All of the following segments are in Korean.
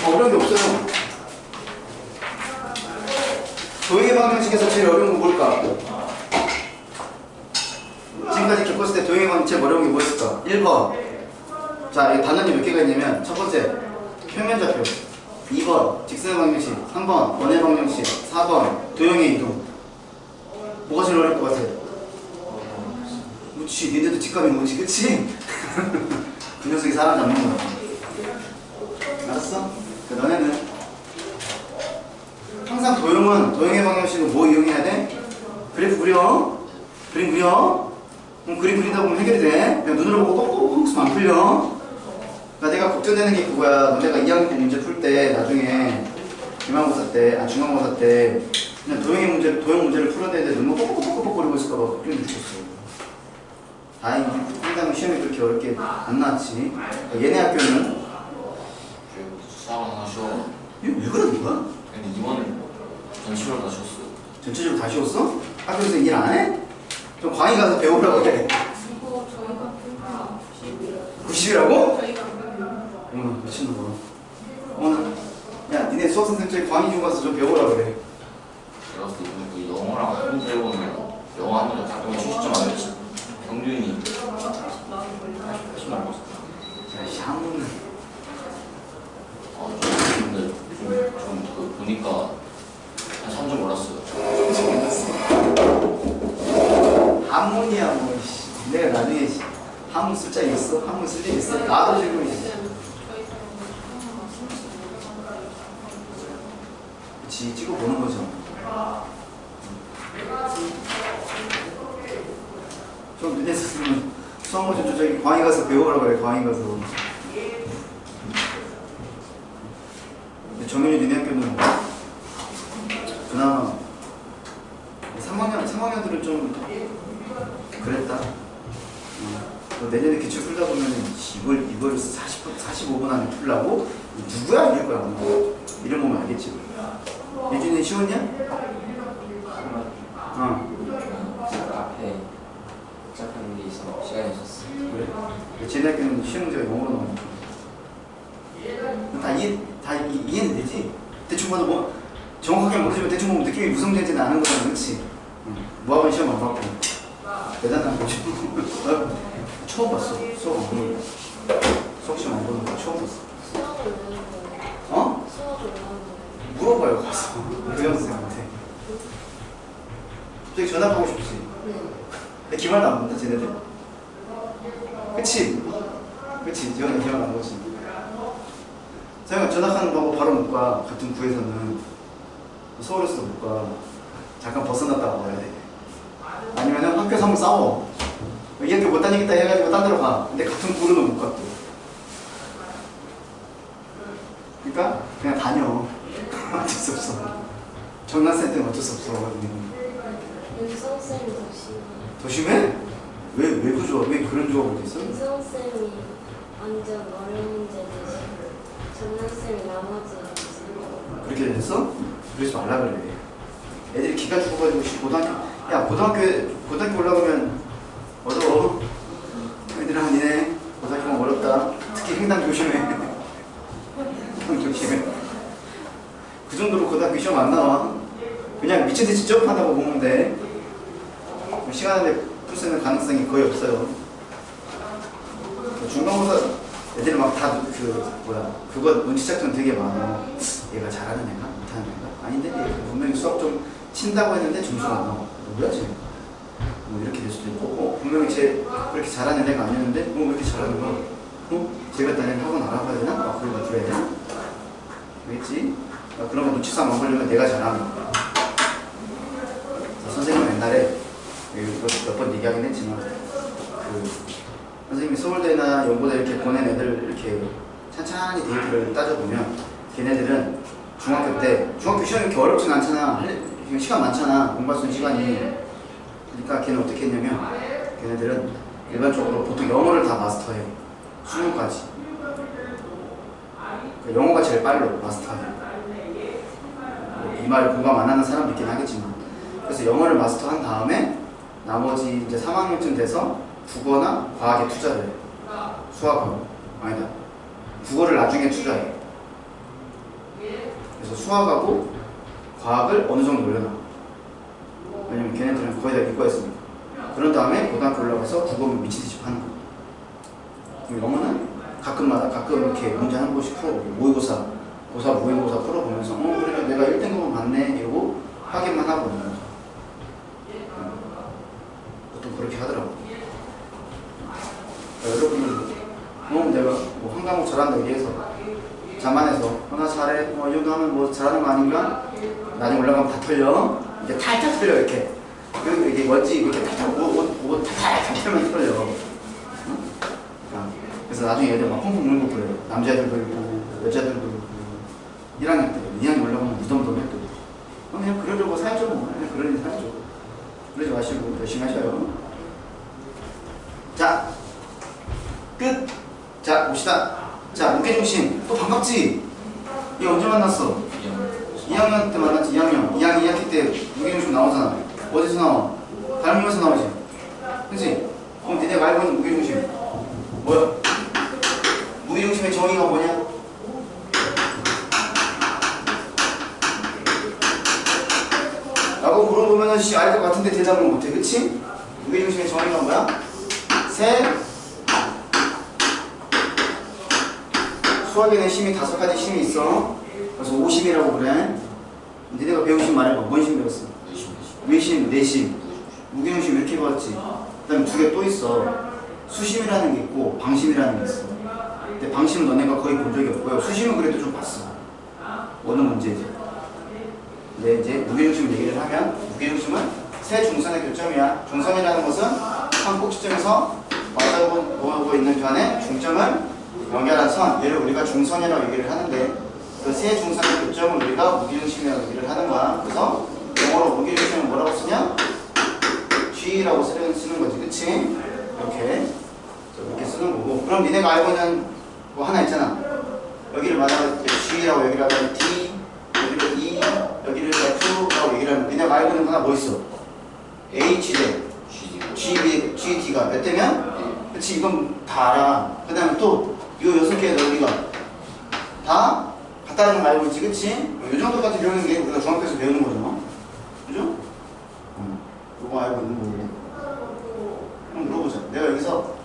어려운 게 없어요. 도형의 방정식에서 제일 어려운 건 뭘까? 지금까지 겪었을 때 도형의 방정식 제일 어려운 게 뭐였을까? 1번. 자, 이 단원이 몇 개가 있냐면 첫 번째 평면좌표, 2번 직선의 방정식, 3번 원의 방정식, 4번 도형의 이동. 뭐가 제일 어려울 것 같아? 그렇지, 니네도 직감이 뭐지, 그치? 그 녀석이 사람 잡는 거야. 알았어? 너네는 항상 도형의 방정식은 뭐 이용해야 돼? 그래프 그려? 그림 그려? 그림 그리다 보면 해결이 돼. 그냥 눈으로 보고 꼭 쓰면 안 풀려. 그러니까 내가 걱정되는 게 그거야. 너네가 2학년 때 문제 풀 때 나중에 기말고사 때, 중간고사 때 그냥 도형 문제를 풀어야 되는데 눈만 꼭꼭꼭거리고 있을까 봐 걱정이 미쳤어. 다행히 상당히 시험이 그렇게 어렵게 안 나왔지. 얘네 학교는 수학은 하나 쉬워. 이거 왜 그러는 거야? 근데 2번은 전체적으로 다 쉬웠어요. 전체적으로 다 쉬웠어? 학교에서 일 안 해? 좀 광희 가서 배우라고 해. 이거 저희가 90이라고? 저희가 어머나 미친놈아. 어머나 야 니네 수학 선생님 저기 광희 좀 가서 좀 배우라 그래. 제가 봤을 때 그 영어랑 한문제 해보면 영어 한 문제 작성에 70점 안 됐지. 경준이 80 넘었어. 자 샤문은 근데 좀 보니까 한 3점 올랐어요. 한문이야 뭐 내가 나중에 한문 숫자 있어? 한문 쓸 일 있어? 나도 지금 그치 찍어보는 거죠. 좀 눈에 있었으면 수학 모듈 좀 저기 광희 가서 배우라고 그래. 광희 가서. 근데 정현이 니네 학교는 그나마 3학년들은 좀 그랬다. 내년에 기출 풀다 보면 이걸 45분 안에 풀라고? 누구야? 이럴 거야. 이름 보면 알겠지. 예준이 쉬웠냐? 앞에 복잡한 게 있어 시간이 있었어. 그래? 쟤네 학교는 쉬운 문제가 영어로 나오니까. 다 이해는 되지? 대충 봐도 뭐 정확하게 모르지만 대충 보면 느낌이 무슨 문제인지는 아는 거잖아. 그렇지? 뭐하면 시험 안 받고 대단한 거지. 처음 봤어. 수업 안 보는 거. 수업 시험 안 보는 거 처음 봤어. 수학을 외우는 거예요. 어? 수학을 외우는 거예요. 물어봐요 가서. 의원 선생님한테. 갑자기 전학하고 싶지? 네. 근데 기말도 안 본다 쟤네들. 그치? 그치? 지원이 기말 안 보지. 제가 전학하는 방법 바로 못 가. 같은 구에서는 서울에서도 못 가. 잠깐 벗어났다가 와야 돼. 아니면은 학교에서 한번 싸워. 이 학교 못 다니겠다 해가지고 딴 데로 가. 근데 같은 구로는 못 가 또. 그러니까 그냥 다녀. 어쩔 수 없어. 전남생 때는 어쩔 수 없어. 윤성쌤이 더 심해? 왜 그 조합? 왜 그런 조합이 있어? 윤성쌤이 완전 어려운 문제 내시고 전남쌤이 나머지 내시고 그렇게 됐어? 그러지 말라 그래. 애들이 기가 죽어가지고 고등학교 올라가면 어려워. 애들아 니네 고등학교는 어렵다. 특히 행당 조심해. 행당 조심해. 그 정도로 고등학교 시험 안 나와. 그냥 미친듯이 점프하다고 보면 돼. 시간 안에 풀 수 있는 가능성이 거의 없어요. 중간고사 애들이 막 다 그거 눈치 작전 되게 많아. 얘가 잘하는 애가? 못하는 애가? 아닌데 얘가 분명히 수학 좀 친다고 했는데 점수가 안 나와. 누구야 쟤? 뭐 이렇게 될 수도 있고 분명히 쟤 그렇게 잘하는 애가 아니었는데 왜 이렇게 잘하는 거야? 제가 다니는 학원 알아봐야 되나? 그런 거 들어야 되나? 알겠지? 그런 거 눈치싸움 안 걸리면 내가 잘하는 거야. 선생님은 옛날에 몇 번 얘기하긴 했지만 선생님이 서울대나 연고대 이렇게 보낸 애들 이렇게 찬찬히 데이터를 따져보면 걔네들은 중학교 시험이 이렇게 어렵진 않잖아. 시간 많잖아. 공부할 수 있는 시간이. 그러니까 걔는 어떻게 했냐면 걔네들은 일반적으로 보통 영어를 다 마스터해. 수능까지. 그러니까 영어가 제일 빨라 마스터하기. 이 말 공감 안 하는 사람도 있긴 하겠지만 그래서 영어를 마스터한 다음에 나머지 이제 3학년쯤 돼서 국어나 과학에 투자를 해. 수학하고 아니다. 국어를 나중에 투자해. 그래서 수학하고 과학을 어느 정도 올려놔. 왜냐면 걔네들은 거의 다 이과였으니까. 그런 다음에 고등학교 올라가서 국어를 미치듯이 하는 거. 영어는 가끔 이렇게 문제 한 번씩 풀어보고 모의고사, 모의고사 풀어보면서 그래 내가 1등급은 맞네 이러고 확인만 하고 있는 거죠. 보통 그렇게 하더라고. 여러분은 내가 뭐 한 과목 잘한다 얘기해서 자만해서 나 잘해 이 정도 하면 뭐 잘하는 거 아닌가? 나중에 올라가면 다 털려. 이제 탈탈 털려 이렇게. 그리고 이게 뭔지 이렇게 탈탈 옷 탈탈 털면 털려. 그러니까 그래서 나중에 애들 막 펑펑 울고 그래요. 남자애들도 있고 여자애들도 있고 1학년 때 2학년 올라가면 무덤덤해 또. 그냥 그러려고 살죠 뭐. 그냥 그러니 살죠. 그러지 마시고 열심히 하셔요. 자 끝. 자 봅시다. 자 무게중심 또 반갑지? 얘 언제 만났어? 2학년 때 만났지. 2학기 때 무게중심 나오잖아. 어디서 나와? 다른 에서 나오지. 그치? 그럼 니네가 알고 있는 무게중심 뭐야? 무게중심의 정의가 뭐냐? 라고 물어보면은 알 것 같은데 대답을 못해. 그치? 무게중심의 정의가 뭐야? 수학에는 심이 5가지 심이 있어. 그래서 5심이라고 그래. 니네가 배운 심 말해봐. 뭔 심 배웠어? 외심, 내심, 무게중심 이렇게 배웠지. 그 다음에 2개 또 있어. 수심이라는 게 있고 방심이라는 게 있어. 근데 방심은 너네가 거의 본 적이 없고요. 수심은 그래도 좀 봤어. 어느 문제지. 근데 이제 무게중심 얘기를 하면 무게중심은 세 중선의 교점이야. 중선이라는 것은 한 꼭지점에서 맞닿고 있는 변에 중점을 연결한 선, 얘를 우리가 중선이라고 얘기를 하는데 그 세 중선의 교점을 우리가 무게중심이라고 얘기를 하는 거야. 그래서 영어로 무게중심을 뭐라고 쓰냐? G라고 쓰는 거지. 그치? 이렇게 쓰는 거고. 그럼 니네가 알고 있는 뭐 하나 있잖아. 여기를 말하면 G라고 얘기를 하면 D, 여기를 E, 여기를 F라고 얘기를 하면 니네가 알고 있는 거 하나 뭐 있어? H대 GD가 몇 대면? 그치? 이건 다 알아. 그 다음에 또 요 6개의 넓이가 다 같다는 걸 알고 있지. 그치? 요 정도까지 배우는 게 우리가 중학교에서 배우는 거죠. 그죠? 요거 알고 있는 거고. 그럼 물어보자. 내가 여기서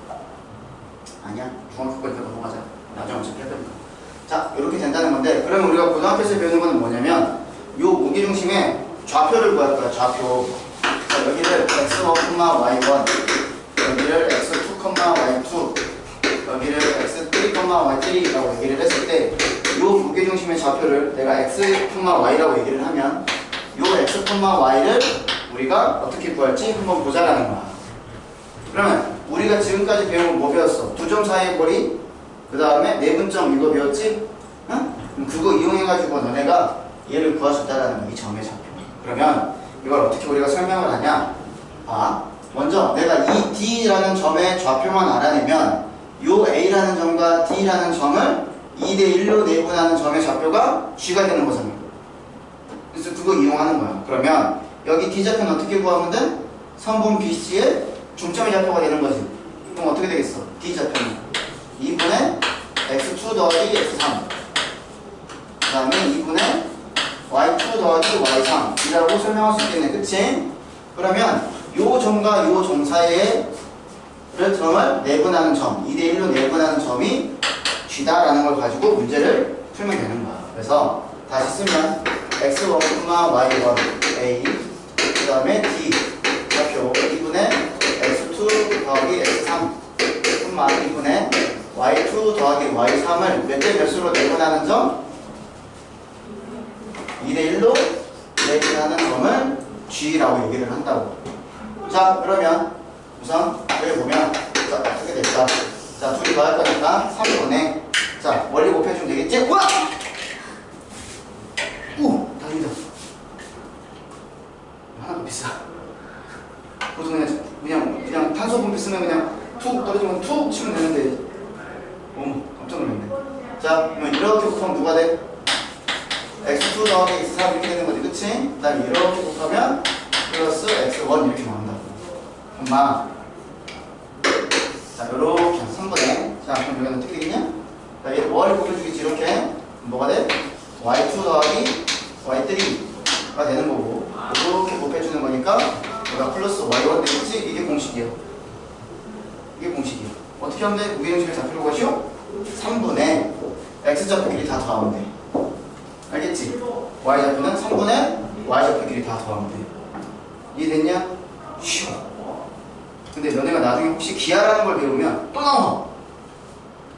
아니야. 중학교 거니까 넘어가자. 나중에 어차피 해야 되니까. 자, 이렇게 된다는 건데 그러면 우리가 고등학교에서 배우는 거는 뭐냐면 요 무게중심의 좌표를 구할 거야. 좌표. 자, 여기를 x1, y1 여기를 x2, y2 여기를 x3, y3라고 얘기를 했을 때 요 무게중심의 좌표를 내가 x, y라고 얘기를 하면 요 x, y를 우리가 어떻게 구할지 한번 보자라는 거야. 그러면 우리가 지금까지 배운 뭐 배웠어? 두 점 사이의 거리, 그 다음에 내분점 이거 배웠지? 응? 그거 이용해가지고 너네가 얘를 구하셨다라는 거야. 이 점의 좌표. 그러면 이걸 어떻게 우리가 설명을 하냐? 먼저 내가 이 D라는 점의 좌표만 알아내면 요 A라는 점과 D라는 점을 2대1로 내분하는 점의 좌표가 G가 되는 거잖아요. 그래서 그거 이용하는 거야. 그러면 여기 D 좌표는 어떻게 구하면 돼? 선분 BC의 중점의 좌표가 되는 거지. 그럼 어떻게 되겠어? D 좌표는 2분의 x2 더하기 x3 그 다음에 2분의 y2 더하기 y3 이라고 설명할 수 있겠네. 그치? 그러면 요 점과 요 점 사이에 점을 내분하는 점, 2대1로 내분하는 점이 G다라는 걸 가지고 문제를 풀면 되는 거야. 그래서 다시 쓰면 x1, y1, a 그 다음에 d 좌표 2분의 x2 더하기 x3 2분의 y2 더하기 y3을 몇 대 몇수로 내분하는 점? 2대1로 내분하는 점을 G라고 얘기를 한다고. 자, 그러면 우선 여기 보면 자, 어떻게 될까? 자, 둘이 더할 거니까 3분의 자, 멀리 곱해주면 되겠지? 우와! 다행이다. 하나 더 비싸. 보통 그냥 탄소 분비 쓰면 그냥 툭 떨어지면 툭 치면 되는데 깜짝 놀랐네. 자, 그러면 이렇게 곱하면 누가 돼? x2 더하기 x3 이렇게 되는 거지, 그치? 그 다음에 이렇게 곱하면 플러스 x1 이렇게 나온다고. 엄마. 자, 요렇게 3분의. 자, 그럼 여기는 어떻게 되겠냐? 자, 얘 뭐를 곱해주겠지, 이렇게. 뭐가 돼? y2 더하기 y3가 되는 거고 이렇게 곱해주는 거니까 얘가 플러스 y1 되겠지? 이게 공식이야. 이게 공식이야. 어떻게 하면 돼? 무게중심의 좌표로 가시오? 3분의 x좌표끼리 다 더하면 돼. 알겠지? y좌표는 3분의 y좌표끼리 다 더하면 돼. 이해됐냐? 쉬워. 근데 너네가 나중에 혹시 기하라는 걸 배우면 또 나와.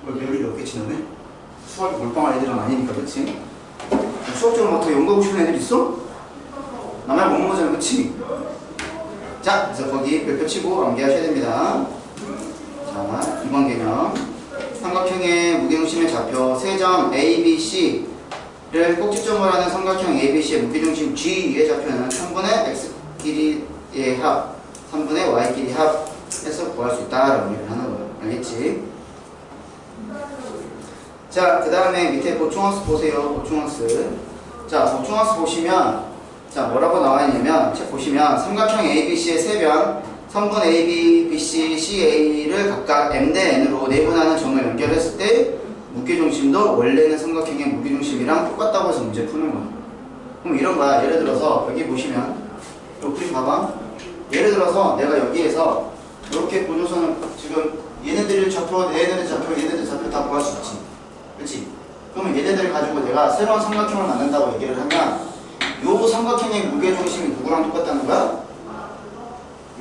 그걸 배울 일이 없겠지 너네? 수학이 몰빵할 애들은 아니니까 그치? 수학적으로 막 더 연구하고 싶은 애들 있어? 나만 먹는 거잖아 그치? 자 그래서 거기 별표 치고 암기하셔야 됩니다. 자 2번 개념 삼각형의 무게중심의 좌표 세점 A, B, C를 꼭지점으로 하는 삼각형 A, B, C의 무게중심 G의 좌표는 3분의 X끼리의 합 3분의 Y끼리 합해서 구할 수 있다라고 얘기를 하는 거예요. 알겠지? 자, 그 다음에 밑에 보충학습 보세요. 보충학습. 자, 보충학습 보시면, 자, 뭐라고 나와 있냐면, 책 보시면, 삼각형 ABC의 세변, 선분 AB, BC, CA를 각각 M 대 N으로 내분하는 점을 연결했을 때, 무게중심도 원래는 삼각형의 무게중심이랑 똑같다고 해서 문제 푸는 거야. 그럼 이런 거야. 예를 들어서, 여기 보시면, 여기 그림 봐봐. 예를 들어서, 내가 여기에서, 이렇게 보조선을, 지금, 얘네들 좌표, 얘네들 좌표 다 구할 수 있지. 그치? 그러면 얘네들을 가지고 내가 새로운 삼각형을 만든다고 얘기를 하면 요 삼각형의 무게중심이 누구랑 똑같다는 거야?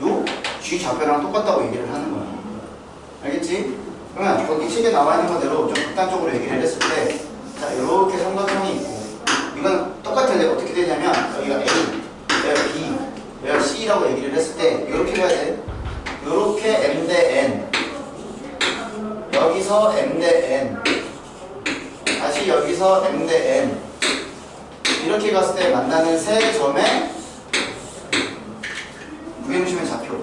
요 G 좌표랑 똑같다고 얘기를 하는 거야. 알겠지? 그러면 거기 책에 나와 있는 거대로 좀 극단적으로 얘기를 했을 때 자, 이렇게 삼각형이 있고 이건 똑같은데 어떻게 되냐면 여기가 A, 여기가 B, 여기가 C라고 얘기를 했을 때 이렇게 해야 돼. 이렇게 M 대 N 여기서 M 대 N 다시 여기서 M 대 N 이렇게 갔을 때 만나는 세 점의 무게중심의 좌표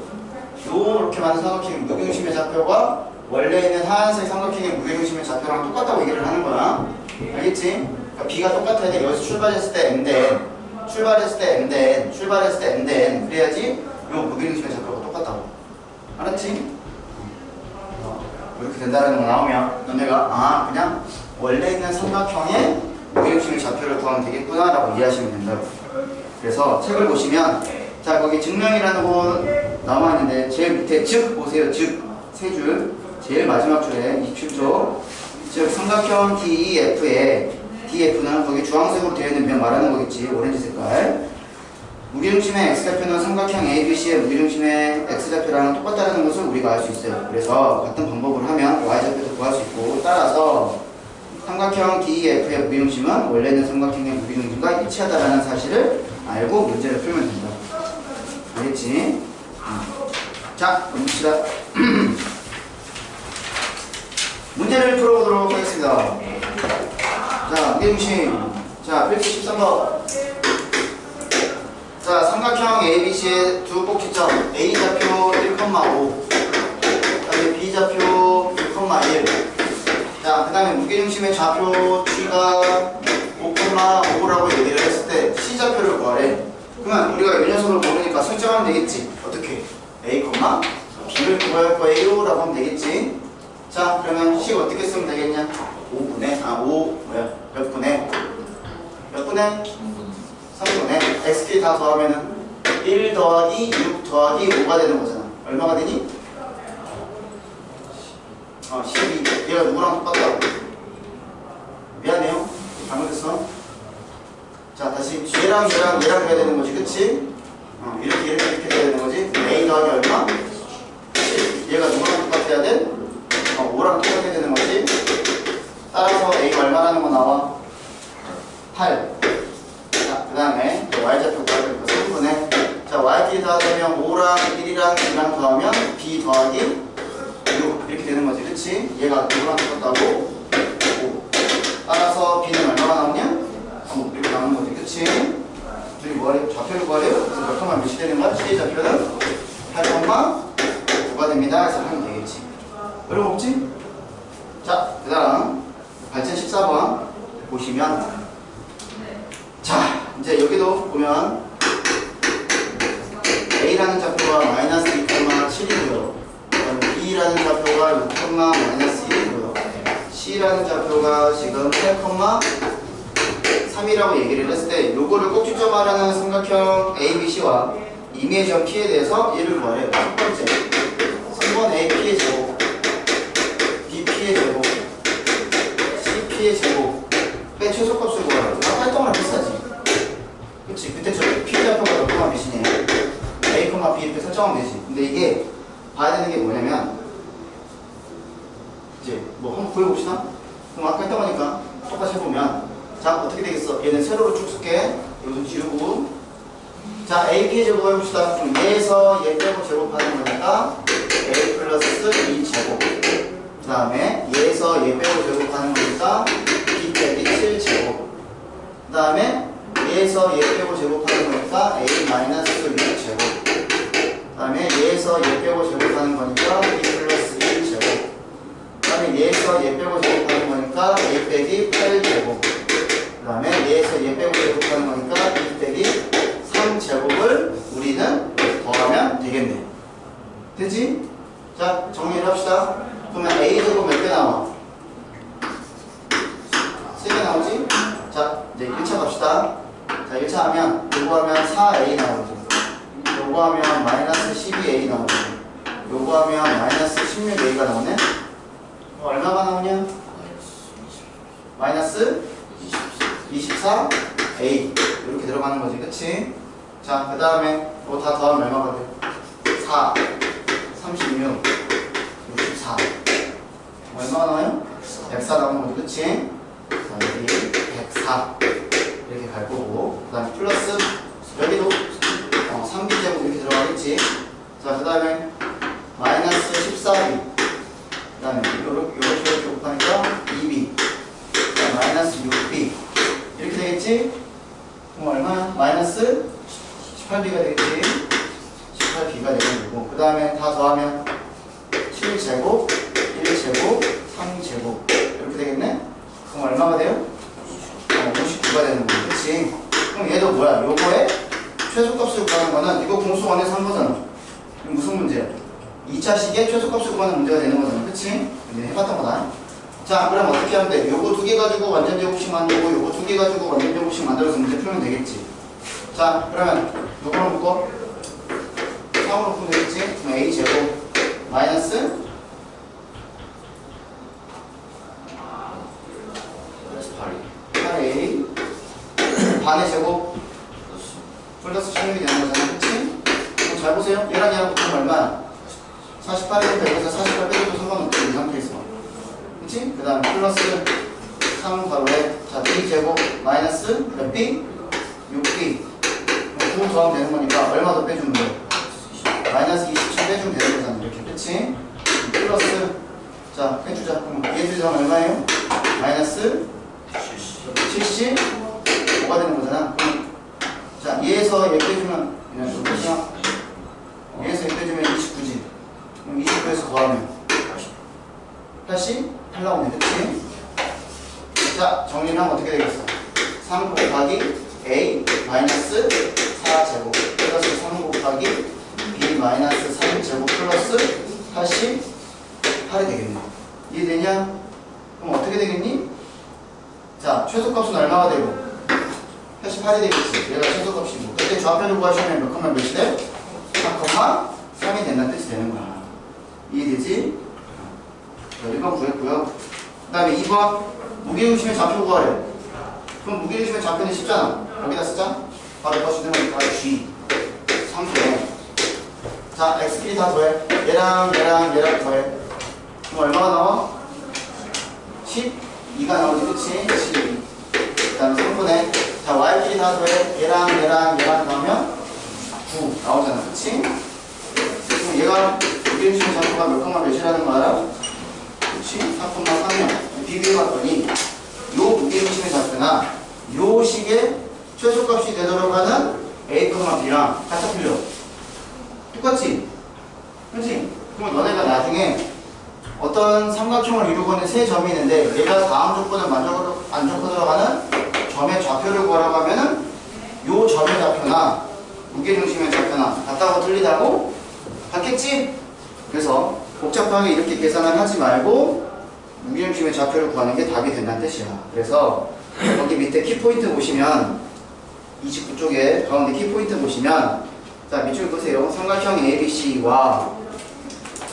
요렇게 많은 삼각형의 무게중심의 좌표가 원래 있는 하얀색 삼각형의 무게중심의 좌표랑 똑같다고 얘기를 하는 거야. 알겠지? 그러니까 B가 똑같아야 돼. 여기서 출발했을 때 M 대 N 출발했을 때 M 대 N 출발했을 때 M 대 N 그래야지 요 무게중심의 좌표가 똑같다고. 알았지? 이렇게 된다는 거 나오면 너네가 그냥 원래 있는 삼각형의 무게중심의 좌표를 구하면 되겠구나 라고 이해하시면 된다고. 그래서 책을 보시면 자 거기 증명이라는 거 나와 있는데 제일 밑에 즉 보세요. 즉 세 줄 제일 마지막 줄에 27조 즉 삼각형 DEF에 DF는 거기 주황색으로 되어 있는 면 말하는 거겠지. 오렌지 색깔 무게중심의 X좌표는 삼각형 ABC의 무게중심의 X좌표랑 똑같다는 것을 우리가 알 수 있어요. 그래서 같은 방법을 하면 Y좌표도 구할 수 있고 따라서 삼각형 DEF의 무게중심은 원래 있는 삼각형의 무게중심과 일치하다라는 사실을 알고 문제를 풀면 된다. 알겠지? 자, 봅시다. 문제를 풀어보도록 하겠습니다. 자, 무게중심. 자, 필수 13번. 자, 삼각형 ABC의 두 꼭지점 A좌표 1,5 그다음에 B좌표 1,1 자, 그 다음에 무게중심의 좌표 G가 5,5라고 얘기를 했을 때 C좌표를 구하래. 그러면 우리가 이 녀석을 모르니까 설정하면 되겠지. 어떻게? A, B를 구할 거예요 라고 하면 되겠지. 자, 그러면 C 어떻게 쓰면 되겠냐? 5분의 몇 분의 3분의 X끼리 다 더하면은 1 더하기 6 더하기 5가 되는 거잖아. 얼마가 되니? 12. 얘가 누구랑 똑같다고? 미안해요. 잘못했어. 자, 다시 얘랑 해야 되는 거지, 그치? 이렇게 돼야 되는 거지. A 더하기 얼마? 7. 얘가 누구랑 똑같아야 돼? 5랑 똑같아야 되는 거지. 따라서 A가 얼마라는 거 나와? 8. 자, 그 다음에 Y좌표 구하니까 3분의 자, Y끼리 더하면 5랑 1이랑 2랑 더하면 B 더하기 6 이렇게 되는 거지, 그치? 얘가 누구랑 똑같다고? 5. 따라서 B는 얼마가 나오냐? 9 이렇게 나오는 거지, 그치? 저기 뭐하래? 좌표를 구하래요? 그래서 몇 컴마 몇이 되는 거야? C의 좌표는 8,9가 됩니다. 그래서 하면 되겠지. 어려움 없지? 자, 그 다음 발전 14번 보시면 자, 이제 여기도 보면 A라는 좌표가 마이너스 2,7이고요. B라는 좌표가 6, 마이너스 1이고요. C라는 좌표가 지금 8, 3이라고 얘기를 했을 때 요거를 꼭지점하라는 삼각형 ABC와 임의의 점 P에 대해서 얘를 구하래요. 첫 번째 3번 AP의 제곱 BP의 제곱 CP의 제곱의 최소값을 구하라고. 아까 했던 거랑 비슷하지. 그치? 그때 저 P좌표가 몇 콤마 몇이네. A, B 이렇게 설정하면 되지. 근데 이게 봐야 되는 게 뭐냐면 이제 뭐 한번 보여봅시다. 그럼 아까 했던 거니까 똑같이 해보면 자 어떻게 되겠어? 얘는 세로로 쭉 쓸게. 여기서 지우고 자 AP의 제곱 해봅시다. 그럼 얘에서 얘 빼고 제곱하는 거니까 A 플러스 2제곱 그 다음에 얘에서 얘 빼고 제곱하는 거니까 B 빼기 7제곱 그 다음에 얘에서 얘 빼고 제곱하는 거니까 A 마이너스 6제곱 그 다음에 얘에서 얘 빼고 제곱하는 거니까 B 플러스 1제곱 그 다음에 얘에서 얘 빼고 제곱하는 거니까 A 빼기 8제곱 그 다음에 얘에서 얘 빼고 제곱하는 거니까 B 빼기 3제곱을 우리는 더하면 되겠네. 되지? 자 정리를 합시다. 그러면 A제곱 몇 개 나와? 3개 나오지? 자 이제 1차 갑시다. 자 1차 하면 요거 하면 4A 나오지. 요거 하면 마이너스 12A 나오지. 요거 하면 마이너스 16A가 나오네. 얼마가 나오냐? 마이너스 24A 이렇게 들어가는 거지. 그치? 자 그 다음에 이거 다 더하면 얼마가 돼? 4 36 64 얼마가 나와요? 104 나오는 거지. 그치? 자 여기 104 이렇게 갈 거고 그 다음에 플러스 여기도 3b제곱 이렇게 들어가겠지. 자 그 다음에 마이너스 14b 그 다음에 이렇게 곱하니까 2b 마이너스 6b 이렇게 되겠지? 그럼 얼마? 마이너스 18b가 되겠지? 18b가 되는 거고 그 다음에 다 더하면 7제곱 1제곱 3제곱 이렇게 되겠네? 그럼 얼마가 돼요? 59가 되는 거고 그치? 그럼 얘도 뭐야? 요거의 최소값을 구하는 거는 이거 공수원에서 한 거잖아. 이거 무슨 문제야? 2차식의 최소값을 구하는 문제가 되는 거잖아. 그치? 해봤던 거다. 자 그럼 어떻게 하면 돼? 요거 2개 가지고 완전 제곱식 만들고 요거 2개 가지고 완전 제곱식 만들어서 문제 풀면 되겠지. 자 그러면 요거는 묶어 3으로 풀면 되겠지? 그럼 A제곱 마이너스 8A 반의 제곱 플러스 16이 되는 거잖아. 그치? 그럼 잘 보세요. 얘랑 얘랑 붙으면 얼마야? 48에서 100에서 48 빼도 상관없지. 이 상태에서. 그치? 그 다음 플러스 3 가로에 자 B제곱 마이너스 몇 B? 6B 9 더하면 되는 거니까 얼마 더 빼주면 돼? 마이너스 27 빼주면 되는 거잖아. 이렇게. 그치? 플러스 자 해주자. 그럼 얘들 점 얼마예요? 마이너스 70 5가 되는 거잖아. 자 얘에서 얘 빼주면 그냥 좀 끝이야. 얘에서 얘 빼주면 29지. 그럼 29에서 더하면 88 나오네. 그치? 자 정리를 하면 어떻게 되겠어? 3 곱하기 A 마이너스 4제곱 플러스 3 곱하기 B 마이너스 3제곱 플러스 88이 되겠네. 이해되냐? 그럼 어떻게 되겠니? 자 최소값은 얼마가 되고? 88이 되겠지. 얘가 최소값이고 그때 좌표를 구하시면 몇 컴마 몇이 돼? 4,3이 된다는 뜻이 되는 거야. 이해되지? 자, 1번 구했고요. 그 다음에 2번 무게중심의 좌표 구하래. 그럼 무게중심의 좌표는 쉽잖아. 여기다 쓰자. 바로 이거 주는 거니까 G 3대. 자 X끼리 다 더해. 얘랑 더해. 그럼 얼마가 나와? 12가 나오지. 그치? 12. 그 다음에 3분의 자 Y끼리 다 더해. 얘랑 더하면 9 나오잖아. 그치? 그럼 얘가 무게중심의 좌표가 몇 콤마 몇이라는 거 알아? 그치? 4,3면 비교해봤더니 요 무게중심의 좌표나 요 식의 최소값이 되도록 하는 A, B랑 같아 틀려. 똑같지? 그치? 그럼 너네가 나중에 어떤 삼각형을 이루고 있는 세 점이 있는데 얘가 다음 조건을 만족하도록 하는 점의 좌표를 구하라고 하면은 요 점의 좌표나 무게중심의 좌표나 같다고 틀리다고? 같겠지? 그래서 복잡하게 이렇게 계산을 하지 말고 무게중심의 좌표를 구하는 게 답이 된다는 뜻이야. 그래서 거기 밑에 키포인트 보시면 29쪽에 가운데 키포인트 보시면 자 밑줄 보세요. 삼각형 ABC와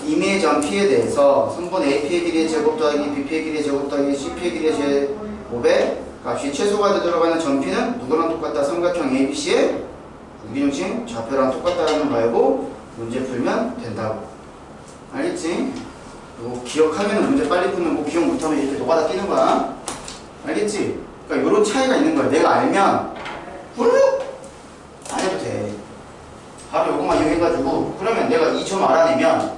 임의의 점 P에 대해서 성분 AP의 길이의 제곱 더하기 BP의 길이의 제곱 더하기 CP의 길이의 제곱의 값이 최소가 되도록 하는 점 P는 누구랑 똑같다? 삼각형 ABC의 무기중심 좌표랑 똑같다는 거 알고 문제 풀면 된다고. 알겠지? 이거 기억하면 문제 빨리 풀면 뭐 기억 못하면 이렇게 노가다 끼는 거야. 알겠지? 그러니까 이런 차이가 있는 거야. 내가 알면 후루룩 안 해도 돼. 바로 요것만 이용해가지고 그러면 내가 이 점 알아내면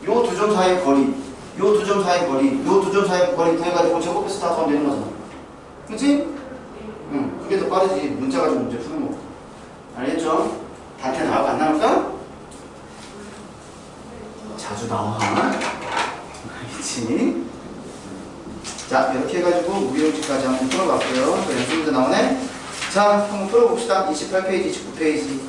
요 두 점 사이의 거리, 요 두 점 사이의 거리, 요 두 점 사이의 거리 해가지고 제곱해서 다 더하면 되는 거잖아. 그치? 응, 그게 더 빠르지. 문자 가지고 문제 푸는 거. 알겠죠? 단체 나올까 안 나올까? 자주 나와. 알겠지? 자, 이렇게 해가지고 무기중심까지 한번 풀어봤고요. 또 연습 문제 나오네? 자, 한번 풀어봅시다. 28페이지, 29페이지.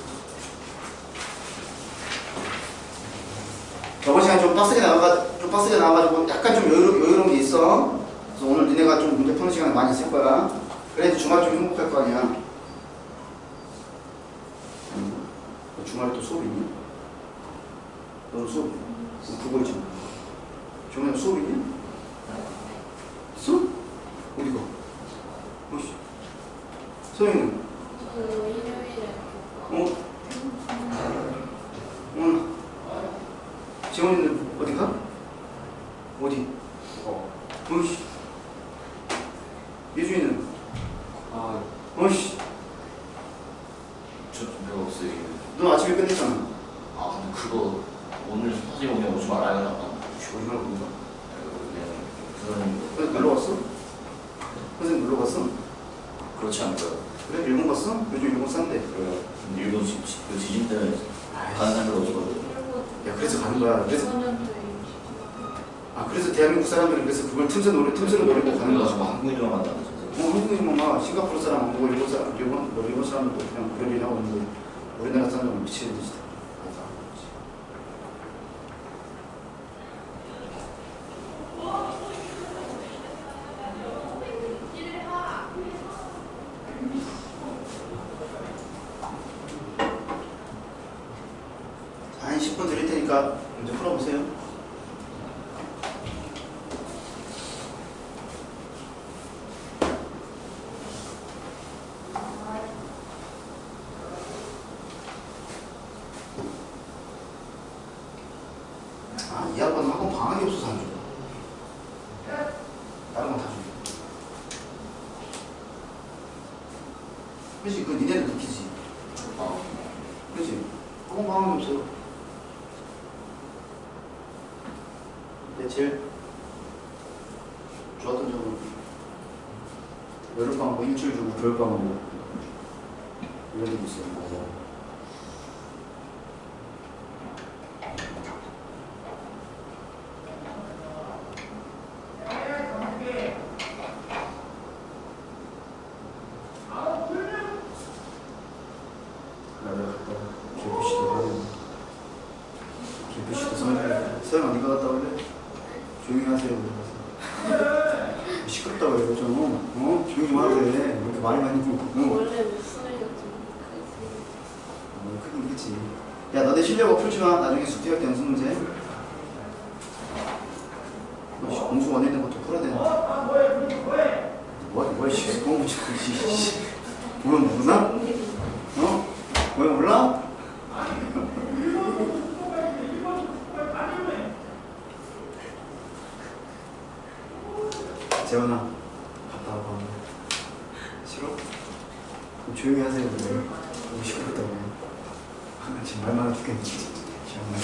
저번 시간에 좀 빡세게 나와가지고 약간 좀 여유로운 게 있어. 그래서 오늘 니네가 좀 문제 푸는 시간 많이 있을 거야. 그래도 주말 좀 행복할 거 아니야. 너 주말에 또 수업 있니? 너는 수업 그거 있잖아. 주말에 수업 있니? 있어? 어디 가? 어이씨. 소영이는? 저는 일요일에 어? 응. 지원이는 어디 가? 어디? 어이씨. 예준이는? 아, 어이씨. 저 준비가 없어요. 이거. 너 아침에 끝냈잖아. 아 근데 그거 오늘 사진 오면 오지 말아야 되나? 얼마나 본가? 그런 선생님 놀러 갔어? 선생님 놀러 갔어? 그렇지 않고요. 그래? 일본 갔어? 요즘 일본 싼데. 그 일본 그 지진 때문에 가는 사람들 없거든. 야, 그래서 가는 거야. 그래서, 4년도에 아, 그래서 대한민국 사람들은 그래서 그걸 틈새로 노리고 가는 거야. 그래가지고 한국인으로 만나는 한국인만 막 싱가포르 사람 안 보고 일본 사람도 그냥 그러긴 하고 있는데 우리나라 사람들은 미치는 듯이 다. 한 10분 드릴 테니까 문제 풀어보세요. 아, 이 학번은 학원 방학이 없어서 안 줘. 다른 건 다 줘. 그치? 그 니네도 느끼지? 그치? 학원 방학이 없어. 근데 제일 좋았던 점은 여름방학 뭐 일주일 주고 겨울방학 뭐 이런 게 있어요. 맞아. 서영 어디 갔다 올래? 조용히 하세요. 시끄럽다고 해요 좀. 조용히 좀 하세요. 이렇게 말이 많이 듣고. 원래 목소리가 좀 크긴 그치. 야, 너네 쉬려고 풀지 마. 나중에 숙제할 때 연습 문제. 너 공수 원에 있는 것도 풀어야 되는데. 뭘 씨, 공부 좀 씨. 보면 모르나? 보면 몰라? 재원아, 갔다 와봐. 싫어? 그럼 조용히 하세요. 너무 시끄럽다고. 지금 말 많아 죽겠네. 재원아.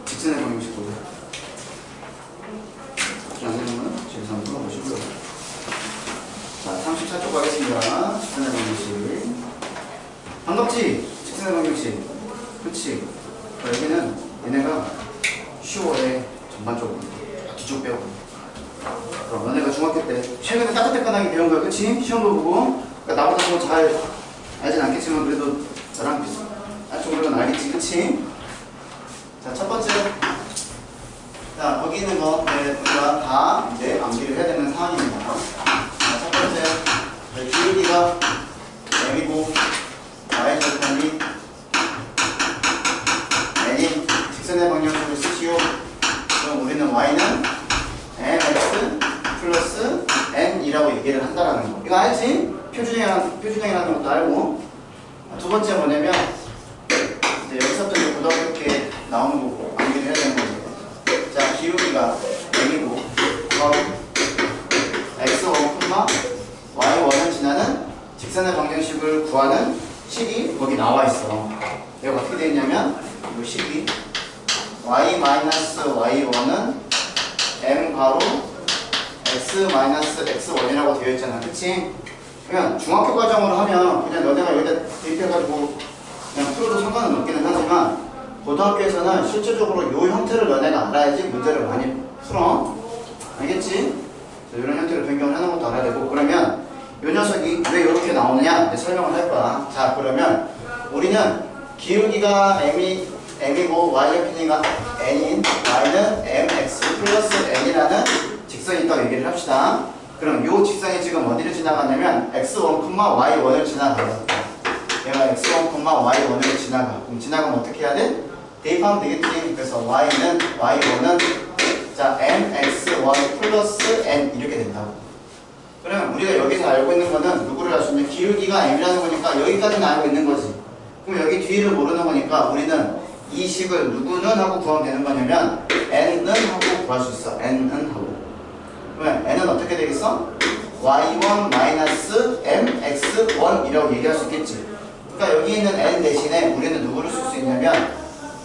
직선의 방정식 보세요. 안 되면 제에서 한번 풀어보시고요. 자, 34쪽 가겠습니다. 직선의 방정식. 반갑지? 직선의 방정식. 그치? 여기는 얘네가 쉬워해. 전반적으로. 뒤쪽 빼고. 그럼 너네가 중학교 때 최근에 따뜻하게 배운 거야. 그치? 시험도 보고. 그러니까 나보다 더 잘 알진 않겠지만 그래도 나랑 비슷한 쪽으로는 알겠지. 그치? 자, 첫 번째. 자, 거기 있는 거, 우리가 다 이제 암기를 해야 되는 상황입니다. 자, 첫 번째. 기울기가 m이고, y절편이 n인 직선의 방정식을 쓰시오. 그럼 우리는 y는 mx 플러스 n이라고 얘기를 한다라는 거. 이거 알지? 표준형이라는 것도 알고. 두 번째 뭐냐면, 이제 여기서부터 이제 고등학교 때 나오는 거고 암기를 해야 되는 건데, 자, 기울기가 m이고 그럼 x1, y1을 지나는 직선의 방정식을 구하는 식이 거기 나와 있어. 얘가 어떻게 되어 있냐면 이 식이 y-y1은 m 가로 x-x1이라고 되어 있잖아. 그치? 그냥 중학교 과정으로 하면 그냥 너네가 여기다 대입해가지고 그냥 풀어도 상관은 없기는 하지만 고등학교에서는 실질적으로 이 형태를 너네가 알아야지 문제를 많이 풀어. 알겠지? 이런 형태로 변경을 하는 것도 알아야 되고. 그러면 이 녀석이 왜 이렇게 나오느냐 설명을 할 거야. 자, 그러면 우리는 기울기가 m이고 y좌표가 n인 y는 mx 플러스 n이라는 직선이 있다고 얘기를 합시다. 그럼 이 직선이 지금 어디를 지나가냐면 x1, y1을 지나가요. 얘가 x1, y1을 지나가. 그럼 지나가면 어떻게 해야 돼? 대입하면 되겠지. 그래서 y1은 자 mx1 플러스 n 이렇게 된다고. 그러면 우리가 여기서 알고 있는 거는 누구를 알 수 있냐? 기울기가 m이라는 거니까 여기까지는 알고 있는 거지. 그럼 여기 뒤를 모르는 거니까 우리는 이 식을 누구는 하고 구하면 되는 거냐면 n은 하고 구할 수 있어. n은 하고. 그러면 n은 어떻게 되겠어? y1 마이너스 mx1이라고 얘기할 수 있겠지. 그러니까 여기 있는 n 대신에 우리는 누구를 쓸 수 있냐면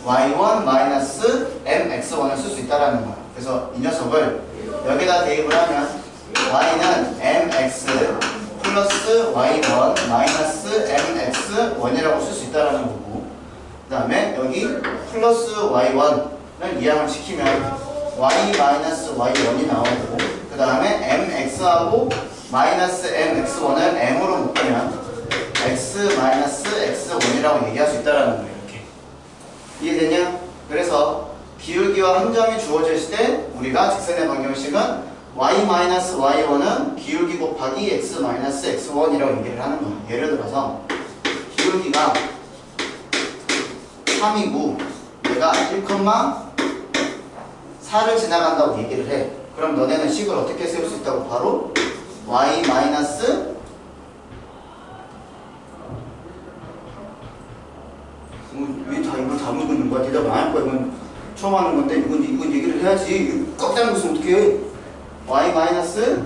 y1 마이너스 mx1을 쓸 수 있다라는 거야. 그래서 이 녀석을 여기다 대입을 하면 y는 mx 플러스 y1 마이너스 mx1이라고 쓸 수 있다라는 거고, 그 다음에 여기 플러스 y1을 이항을 시키면 y 마이너스 y1이 나오고, 그 다음에 mx하고 마이너스 mx1을 m으로 묶으면 x 마이너스 x1이라고 얘기할 수 있다라는 거예요. 이렇게 이해되냐? 그래서 기울기와 한 점이 주어졌을 때 우리가 직선의 방정식은 y-y1은 기울기 곱하기 x-x1이라고 얘기를 하는 거야. 예를 들어서 기울기가 3이고 얘가 1,4를 지나간다고 얘기를 해. 그럼 너네는 식을 어떻게 세울 수 있다고? 바로 y- 왜 다 이걸 다 묻고 있는 거야? 대답 안 할 거야. 이건 처음 하는 건데 이건 얘기를 해야지. 꽉 잡고 있으면 어떡해. y-4는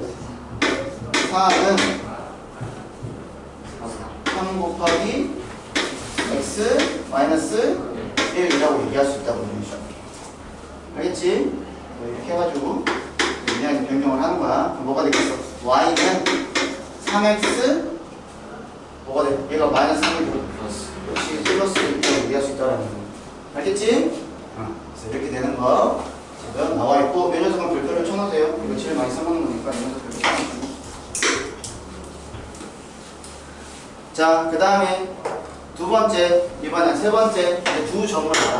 3 곱하기 x-1이라고 얘기할 수 있다고 그러죠. 알겠지? 이렇게 해가지고 그냥 변경을 하는 거야. 그럼 뭐가 되겠어? y는 3x 뭐가 돼? 얘가 마이너스 3이고 역시 플러스 1이라고 얘기할 수 있다는 거. 알겠지? 그래서 이렇게 되는 거 지금 나와 있고, 이 녀석은 별표를 쳐놓으세요. 이거 제일 많이 써먹는 거니까 이 녀석 별표 쳐놓고. 자, 그 다음에 두 번째, 이번엔 세 번째 두 점을 알아.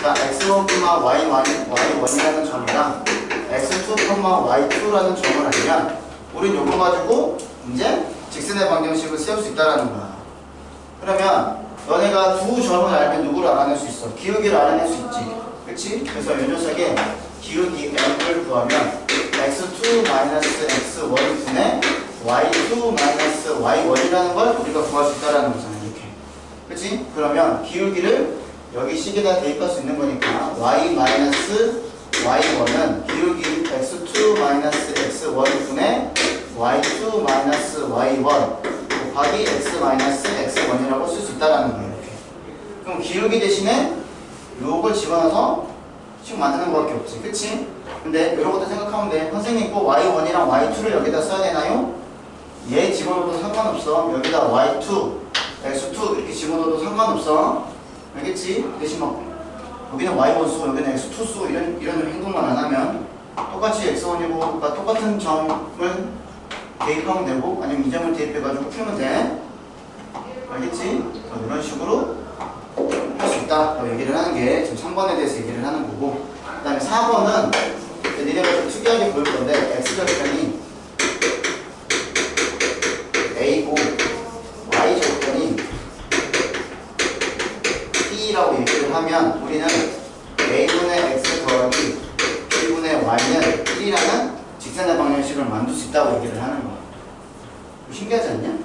자, x1, y1이라는 점이랑 x2, y2라는 점을 알면 우린 요거 가지고 이제 직선의 방정식을 세울 수 있다는 거야. 그러면 너네가 두 점을 알면 누구를 알아낼 수 있어? 기울기를 알아낼 수 있지. 그치? 그래서 이 녀석의 기울기 m을 구하면 x2-x1 분의 y2-y1이라는 걸 우리가 구할 수 있다는 거잖아. 이렇게. 그치? 그러면 기울기를 여기 식에다 대입할 수 있는 거니까 y-y1은 기울기 x2-x1 분의 y2-y1 곱하기 x-x1이라고 쓸 수 있다는 거예요. 이렇게. 그럼 기울기 대신에 요걸 집어넣어서 식 만드는 것밖에 없지. 그치? 근데 이런 것도 생각하면 돼. 선생님 꼭 y1이랑 y2를 여기다 써야 되나요? 얘 집어넣어도 상관없어. 여기다 y2, x2 이렇게 집어넣어도 상관없어. 알겠지? 대신 막 여기는 y1 수, 여기는 x2 수 이런 행동만 안 하면 똑같이 x1이고 그러니까 똑같은 점을 대입하면 되고, 아니면 이 점을 대입해가지고 풀면 돼. 알겠지? 이런 식으로 할 수 있다라고 얘기를 하는 게 지금 3번에 대해서 얘기를 하는 거고, 그 다음에 4번은 니네가 좀 특이하게 보일 건데 x절편이 a고 y절편이 b라고 얘기를 하면 우리는 a분의 x 더하기 b분의 y는 1이라는 직선의 방정식을 만들 수 있다고 얘기를 하는 거야. 신기하지 않냐?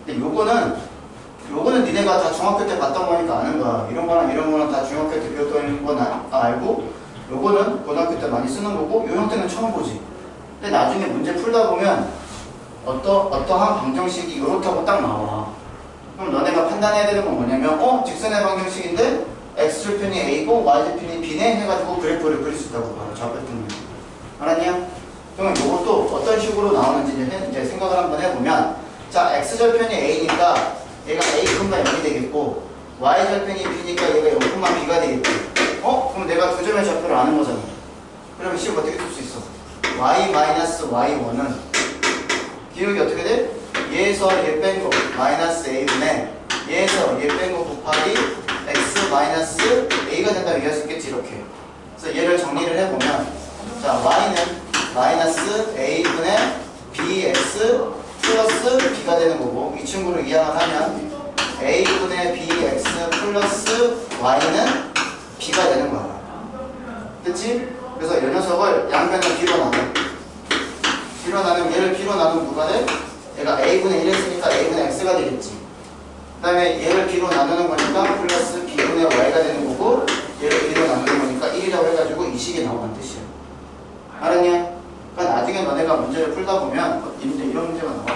근데 요거는 니네가 다 중학교 때 봤던 거니까 아는 거야. 이런 거는 다 중학교 때 배웠던 건 알고, 요거는 고등학교 때 많이 쓰는 거고, 요 형태는 처음 보지. 근데 나중에 문제 풀다 보면 어떠한 방정식이 이렇다고 딱 나와. 그럼 너네가 판단해야 되는 건 뭐냐면 직선의 방정식인데 x절편이 a고 y절편이 b네 해가지고 그래프를 그릴 수 있다고 봐. 좌표등면. 알았냐? 그러면 이것도 어떤 식으로 나오는지 이제 생각을 한번 해보면, 자, x절편이 a니까 얘가 a, 0이 되겠고, y절편이 b니까 얘가 0, b가 되겠지. 그럼 내가 두 점의 좌표를 아는 거잖아. 그러면 식 어떻게 쓸 수 있어? y-y1은 기울기 어떻게 돼? 얘에서 얘 뺀 거 마이너스 a분의 얘에서 얘 뺀 거 곱하기 x 마이너스 a가 된다고 얘기할 수 있겠지, 이렇게. 그래서 얘를 정리를 해보면, 자, y는 마이너스 a분의 bx 플러스 b가 되는 거고, 이 친구를 이항을 하면 a분의 bx 플러스 y는 b가 되는 거야. 됐지? 그래서 이 녀석을 양변을 b로 나눠. b로 나누면 얘를 b로 나누면 누가 돼? 얘가 a분의 1 했으니까 a분의 x가 되겠지. 그 다음에 얘를 b로 나누는 거니까 플러스 b분의 y가 되는 거고, 얘를 b로 나누는 거니까 1이라고 해가지고 이 식이 나오는 뜻이야. 알았냐? 그러니까 나중에 너네가 문제를 풀다 보면 이제 이런 문제가 나와.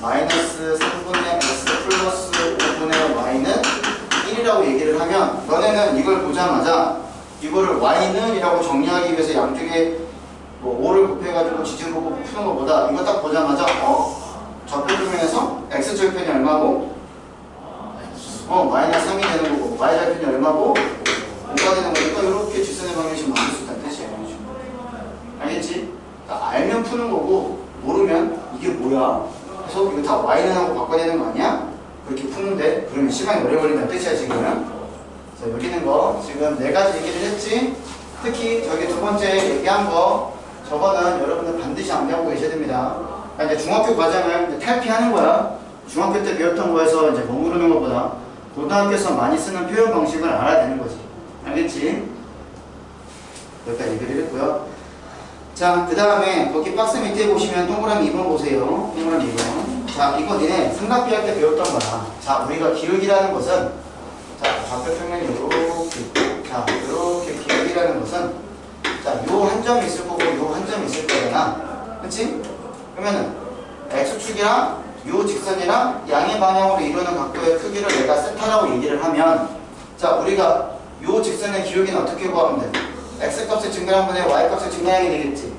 마이너스 3분의 x 플러스 5분의 y는 1이라고 얘기를 하면, 너네는 이걸 보자마자 이거를 y는 이라고 정리하기 위해서 양쪽에 뭐 5를 곱해가지고 지지로 보고 푸는 것보다 이거 딱 보자마자 좌표표면에서 x절편이 얼마고 마이너스 3이 되는 거고, y절편이 얼마고 5가 되는 거니까 이렇게 직선의 방정식 만들 수 있다는 뜻이에요. 알겠지? 그러니까 알면 푸는 거고, 모르면 이게 뭐야? 그래서 이거 다 y는 하고 바꿔야 되는 거 아니야? 그렇게 푸는데 그러면 시간이 오래 걸린다는 뜻이야, 지금. 자, 여기 있는 거 지금 4가지 얘기를 했지? 특히 저기 두 번째 얘기한 거, 저거는 여러분들 반드시 암기하고 계셔야 됩니다. 그러니까 이제 중학교 과정을 이제 탈피하는 거야. 중학교 때 배웠던 거에서 이제 머무르는 것보다 고등학교에서 많이 쓰는 표현 방식을 알아야 되는 거지. 알겠지? 여기까지 얘기를 했고요. 자, 그 다음에 거기 박스 밑에 보시면 동그라미 2번 보세요. 동그라미 2번. 자, 이거 니네 삼각비 할 때 배웠던 거야. 자, 우리가 기울기라는 것은, 자, 좌표 평면이 이렇게 있고, 자, 이렇게 기울기라는 것은, 자, 요 한 점이 있을 거고, 요 한 점이 있을 거잖아. 그치? 그러면은, x축이랑 요 직선이랑 양의 방향으로 이루는 각도의 크기를 내가 세타라고 얘기를 하면, 자, 우리가 요 직선의 기울기는 어떻게 구하면 돼? x값의 증가량분의 y값의 증가량이 되겠지.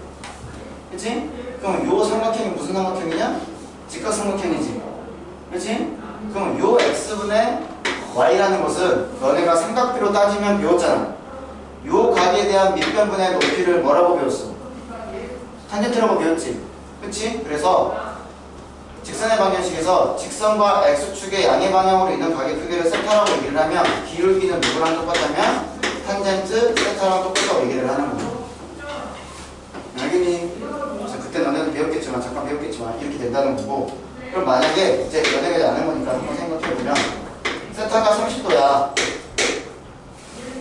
그치? 그럼 요 삼각형이 무슨 삼각형이냐? 직각삼각형이지. 그치? 그럼 요 x분의 y라는 것은 너네가 삼각비로 따지면 배웠잖아. 요 각에 대한 밑변분의 높이를 뭐라고 배웠어? 탄젠트라고 배웠지. 그치? 그래서 직선의 방정식에서 직선과 x축의 양의 방향으로 있는 각의 크기를 세타라고 얘기를 하면, 기울기는 누구랑 똑같다면 탄젠트 세타랑 똑같다고 얘기를 하는 거예요. 알겠니? 그래서 그때 너네도 배웠겠지만, 잠깐 배웠겠지만 이렇게 된다는 거고, 그럼 만약에 이제 너네가 아는 거니까 한번 생각해보면, 세타가 30도야.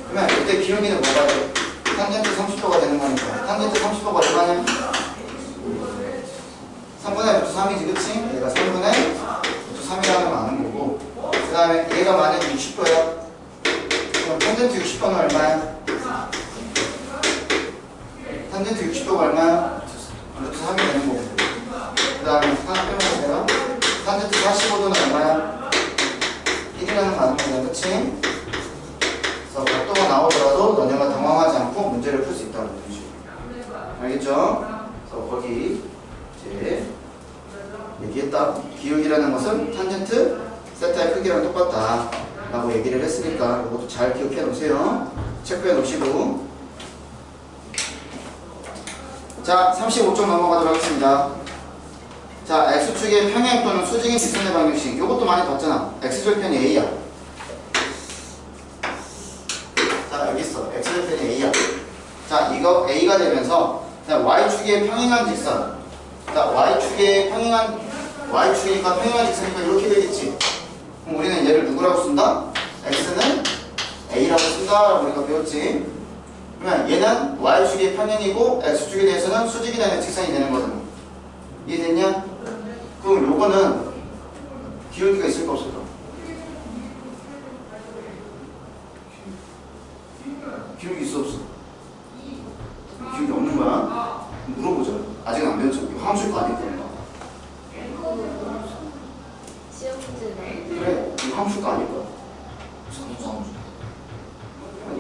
그러면 이때 기울기는 뭐가 돼? 탄젠트 30도가 되는 거니까. 탄젠트 30도가 얼마냐? 3분의 루트 3이지, 그치? 얘가 3분의 루트 3이라는 거 아는 거고, 그 다음에 얘가 만약에 60도야. 그럼 탄젠트 60도는 얼마야? 탄젠트 60도가 얼마야? 루트 3이 되는 거고. 그 다음에 하나 빼면 내가 탄젠트 45도는 얼마야? 1이라는 거 아는 거야, 그치? 그래서 각도가 나오더라도 너네가 당황하지 않고 문제를 풀 수 있다는 거지. 알겠죠? 그래서 거기 이제 얘기했다. 기울기라는 것은 탄젠트 세타의 크기랑 똑같다 라고 얘기를 했으니까 이것도 잘 기억해 놓으세요. 체크해 놓으시고. 자, 35쪽 넘어가도록 하겠습니다. 자, x축의 평행 또는 수직인 직선의 방정식. 이것도 많이 봤잖아. x절편이 a야. 자, 여기 있어. x절편이 a야. 자, 이거 a가 되면서, 자, y축의 평행한 직선. 자, y축이니까 평행한 직선이니까 이렇게 되겠지. 그럼 우리는 얘를 누구라고 쓴다? x는 a라고 쓴다라고 우리가 배웠지. 그러면 얘는 y축의 평행이고 x축에 대해서는 수직이 되는 직선이 되는 거잖아. 이해됐냐? 그럼 요거는 기울기가 있을까 없을까? 기울기 있어 없어? 기울기 없는 거야? 물어보자. 아직은 안 배웠죠? 이거 함수일 거 아닐 거야. 시험 문제네. 그래, 이거 함수일 거 아닐 거야. 아니,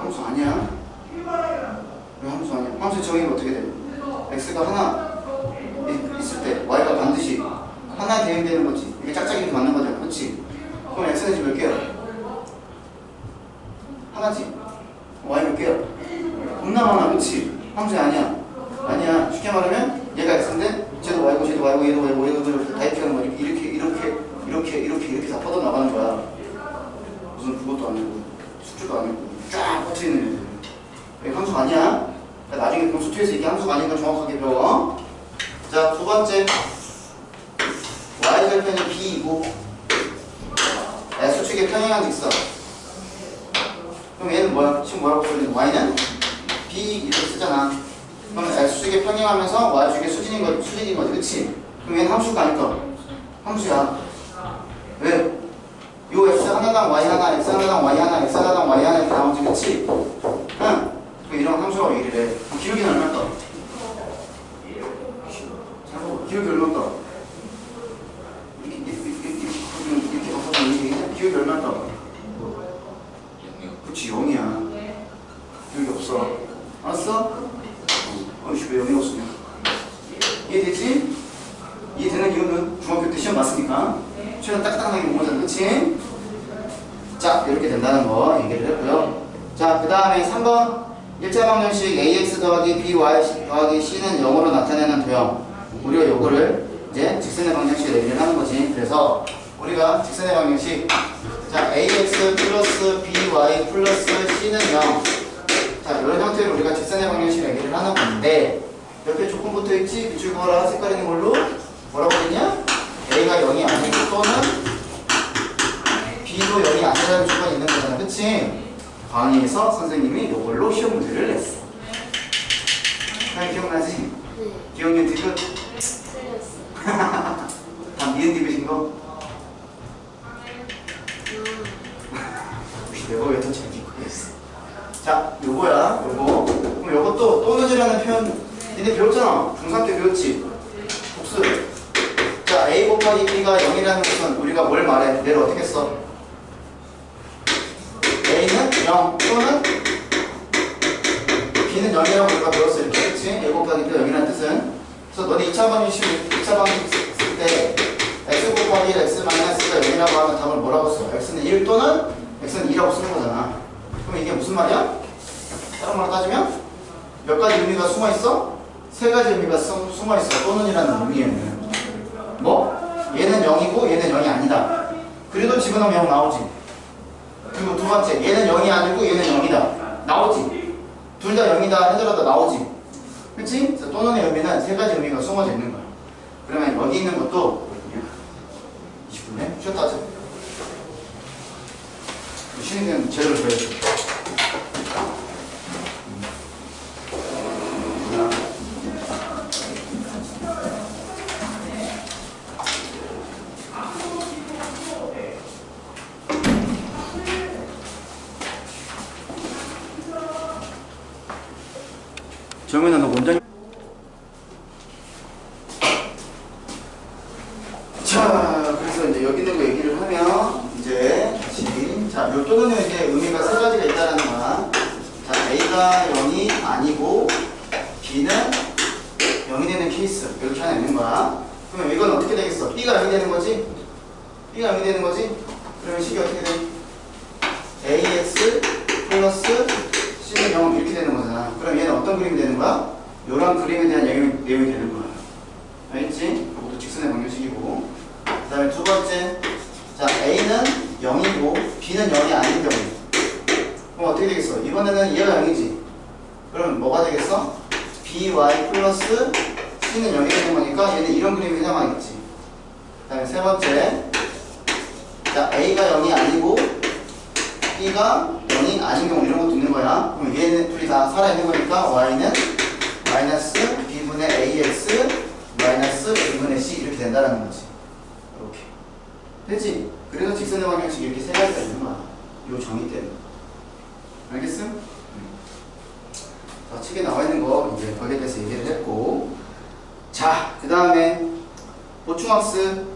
함수 아니야? 왜 함수 정의가 어떻게 돼? x가 하나 있을 때 y가 반드시 하나 대응되는 거지. 이게 짝짝이 이렇게 맞는 거잖아. 그렇지? 그럼 x는 지금 몇 개야? 하나지. y 몇 개야? 겁나 많아. 그렇지? 함수이 아니야. 아니야. 쉽게 말하면 얘가 x인데 쟤도 y고 쟤도 y고 얘도 y고 얘도 y고 다 이렇게 하는 거야. 이렇게 다 뻗어 나가는 거야. 무슨 그것도 아니고 숙제도 아니고 쫙 뻗쳐 있는 애들. 이게 함수가 아니야. 그러니까 나중에 공수투에서 이게 함수가 아닌 걸 정확하게 배워. 자, 두 번째 y절편이 b이고 수축의 평행한 직선. 그럼 얘는 뭐야? 지금 뭐라고 써있는 y는 b 이렇게 쓰잖아. 그럼 x축에 평행하면서 y축에 수직인 거지, 그치? 그럼 얘는 함수가 아닐까? 함수야. 왜? 요 x 하나당 y 하나, x 하나당 y 하나, x 하나당 y 하나 이렇게 나오지, 그치? 응? 그 이런 함수라고 얘기를 해. 그럼 기울기는 얼마일까? 기울기 얼마일까? 이렇게 바꿔서 얘기해. 기울기 얼마일까? 그치, 0이야. 기울기 없어. 알았어? 어이씨, 왜 0이 없으냐? 이해되지? 이해되는 이유는 중학교 때 시험 봤으니까 최대한 딱딱하게 본 거잖아. 그치? 자, 이렇게 된다는 거 얘기를 했고요. 자, 그 다음에 3번 일자방정식 ax 더하기 by 더하기 c는 0으로 나타내는 도형. 우리가 요거를 이제 직선의 방정식으로 얘기를 하는 거지. 그래서 우리가 직선의 방정식 자, ax 플러스 by 플러스 c는 0. 자, 이런 형태로 우리가 직선의 방정식을 얘기를 하는 건데 옆에 조건 붙어 있지? 밑줄 그어라. 색깔 있는 걸로 뭐라고 했냐? a가 0이 아니고 또는 b도 0이 아니라는 조건이 있는 거잖아. 그치? 강의에서 선생님이 이걸로 시험 문제를 냈어. 기억나지? 네. 기억력 디귿? 틀렸어. 다 미은 디귿인 거? 혹시 내가 왜 더 잘 기억하겠어? 자, 요거야, 요거. 그럼 요것도 또는이라는 표현 니네 배웠잖아. 중3 때 배웠지? 복수. 자, a 곱하기 b가 0이라는 것은 우리가 뭘 말해? 얘를 어떻게 써? a는 0 또는 b는 0이라고 우리가 배웠어. 이렇게. 그치? a 곱하기 b가 0이라는 뜻은. 그래서 너네 2차 방정식 쓸 때 x 곱하기 x 마이너스가 0이라고 하면 답을 뭐라고 써? x는 1 또는 x는 2라고 쓰는 거잖아. 그럼 이게 무슨 말이야? 다른 말로 따지면 몇 가지 의미가 숨어 있어? 세 가지 의미가 숨어 있어. 또는이라는 의미에는. 뭐? 얘는 0이고 얘는 0이 아니다. 그래도 집어넣으면 0 나오지. 그리고 두 번째, 얘는 0이 아니고 얘는 0이다. 나오지. 둘 다 0이다 하더라도 나오지. 그치? 그래서 또는의 의미는 세 가지 의미가 숨어져 있는 거야. 그러면 여기 있는 것도 20분에 쉬었다 하자. 쉬는 데는 제대로 줘야지. 정현아, 너 원장님. 자, 그래서 이제 여기 있는 거 얘기를 하면 이제 다시 자, 요 또는은 이제 의미가 세 가지가 있다라는 거야. 자, a가 0이 아니고 b는 0이 되는 케이스 이렇게 하나 있는 거야. 그러면 이건 어떻게 되겠어? b가 0이 되는 거지? b가 0이 되는 거지? 그러면 식이 어떻게 돼? ax 플러스 c는 0 이렇게 되는 거잖아. 그럼 얘는 어떤 그림이 되는 거야? 요런 그림에 대한 내용이 되는 거야. 알겠지? 이것도 직선의 방정식이고. 그 다음에 두 번째, 자, a는 0이고 b는 0이 아닌 경우. 그럼 어떻게 되겠어? 이번에는 얘가 0이지. 그럼 뭐가 되겠어? by 플러스 c는 0이 되는 거니까 얘는 이런 그림이 해당하겠지. 그 다음에 세 번째, 자, a가 0이 아니고 b가 0이 아닌 경우 이런 것도 있는 거야. 그럼 얘는 둘이 다 살아있는 거니까 y는 마이너스 b분의 ax 마이너스 b분의 c 이렇게 된다는 거지. 이렇게 되지? 그래서 직선의 방정식이 이렇게 세 가지가 있는 거야. 요 정의 때문에. 알겠음? 자, 책에 나와 있는 거 이제 거기에 대해서 얘기를 했고, 자, 그 다음에 보충학습.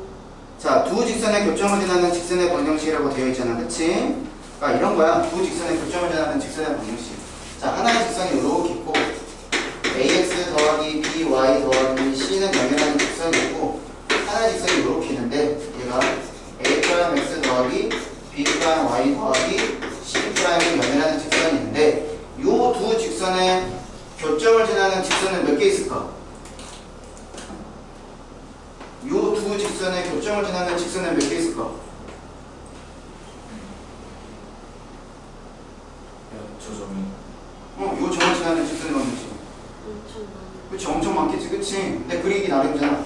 자, 두 직선의 교점을 지나는 직선의 방정식이라고 되어 있잖아. 그치? 그러니까 이런 거야. 두 직선의 교점을 지나는 직선의 방정식. 자, 하나의 직선이 이렇게 있고 ax 더하기 by 더하기 c는 연결하는 직선이 있고 하나의 직선이 이렇게 있는데 얘가 a'(x) 더하기 b'(y) 더하기 c'를 연결하는 직선이 있는데 이 두 직선의 교점을 지나는 직선은 몇 개 있을까? 이 두 직선의 교점을 지나는 직선은 몇 개 있을까? 저 점이 요 점을 지나는 직선의 방정식. 엄청 많은. 그치, 엄청 많겠지, 그치? 근데 그리기 나름이잖아.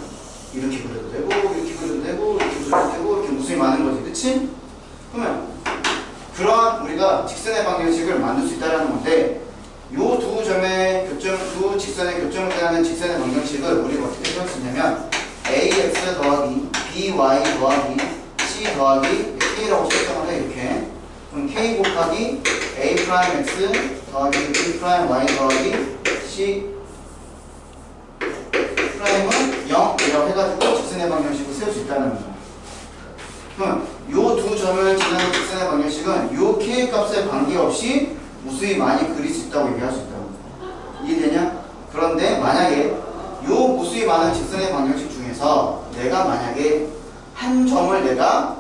이렇게 그려도 되고, 이렇게 그려도 되고, 이렇게 그려도 되고, 이렇게 무수히 많은 거지, 그치? 그러면 그러한 우리가 직선의 방정식을 만들 수 있다는 건데, 요 두 점의 교점, 두 직선의 교점을 지나는 직선의 방정식을 우리가 어떻게 쓸 수 있냐면 ax 더하기 by 더하기 c 더하기 k라고 설정을 해, 이렇게. 그럼 k 곱하기 a'(x) 더하기 b'(y) 더하기 c 프라임은 0이라고 해가지고 직선의 방정식을 세울 수 있다는 거죠. 그럼 요 두 점을 지나는 직선의 방정식은 요 k 값에 관계없이 무수히 많이 그릴 수 있다고 얘기할 수 있다는 거죠. 이해되냐? 그런데 만약에 요 무수히 많은 직선의 방정식 중에서 내가 만약에 한 점을 내가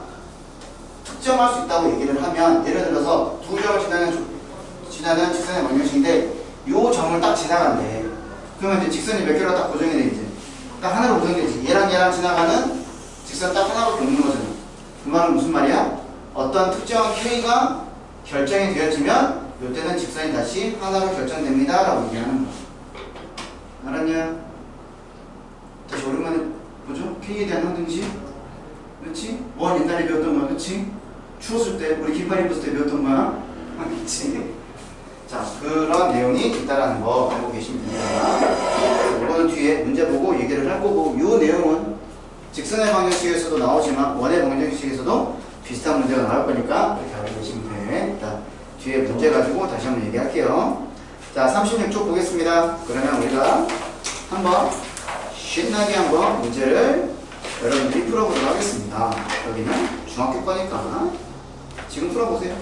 특정할 수 있다고 얘기를 하면, 예를 들어서 두 점을 지나는 직선의 방정식인데 요 점을 딱 지나간대. 그러면 이제 직선이 몇 개로 딱 고정이 돼, 이제 딱 하나로 고정되지. 얘랑 얘랑 지나가는 직선 딱 하나밖에 없는 거잖아. 그 말은 무슨 말이야? 어떤 특정한 K가 결정이 되어지면 이때는 직선이 다시 하나로 결정됩니다 라고 얘기하는 거야. 알았냐? 다시 오랜만에 보죠? K에 대한 항등식. 그렇지? 옛날에 배웠던 거야, 그렇지? 추웠을 때, 우리 긴팔 입었을 때 배웠던 거야. 그렇지? 자, 그런 내용이 있다라는 거 알고 계시면 됩니다. 이거는 뒤에 문제 보고 얘기를 할 거고, 이 내용은 직선의 방정식에서도 나오지만 원의 방정식에서도 비슷한 문제가 나올 거니까 이렇게 알고 계시면 돼. 자, 뒤에 문제 가지고 다시 한번 얘기할게요. 자, 36쪽 보겠습니다. 그러면 우리가 한번 신나게 한번 문제를 여러분들이 풀어보도록 하겠습니다. 여기는 중학교 거니까 지금 풀어보세요.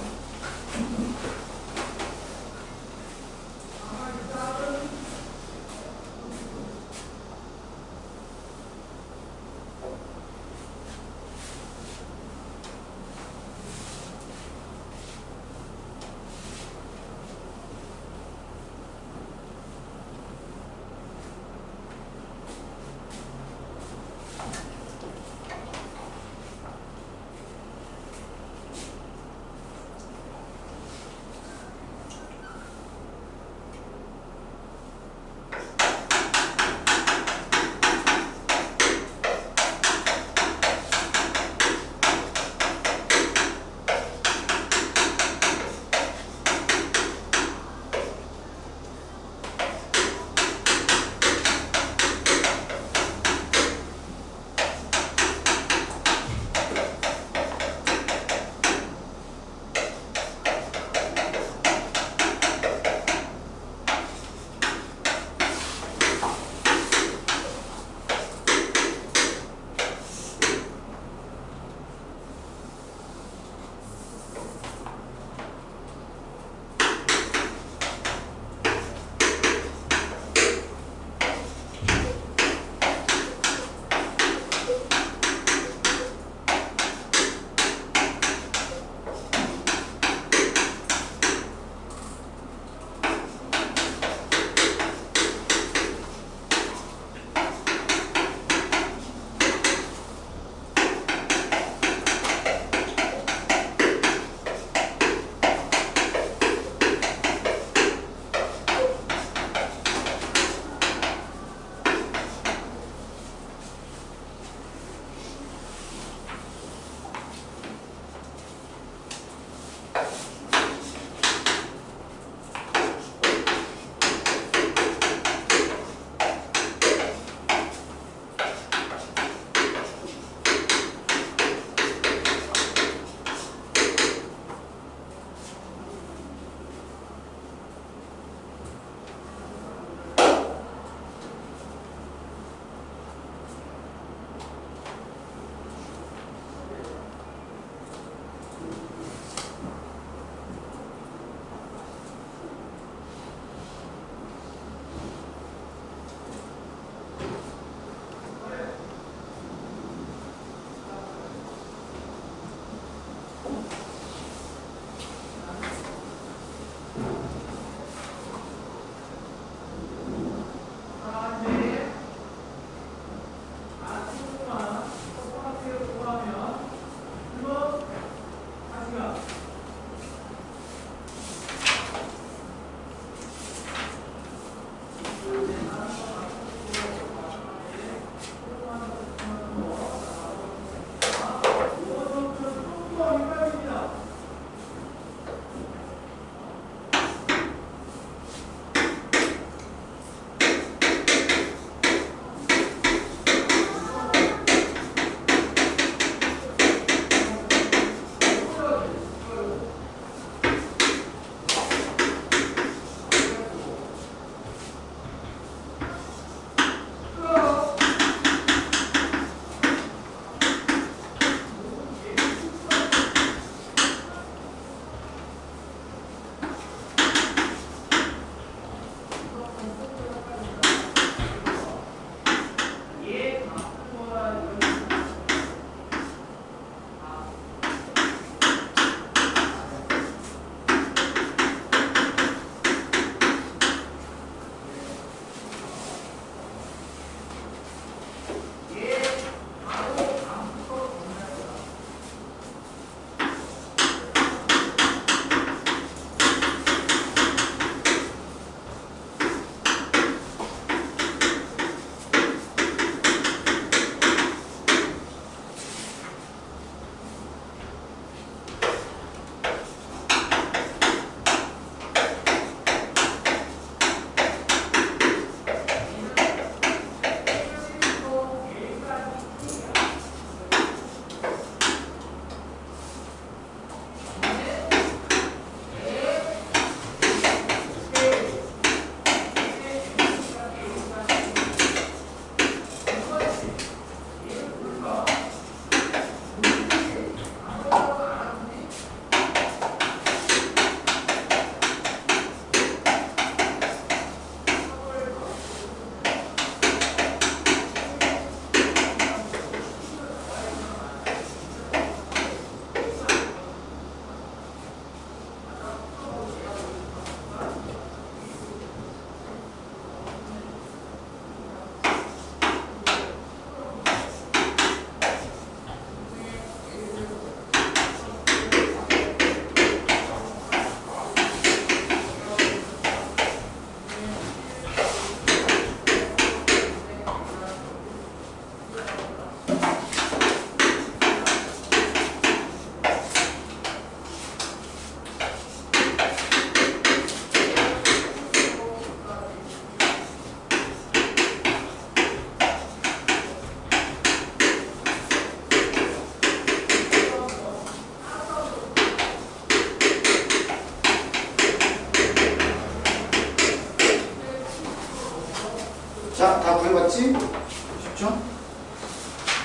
쉽죠?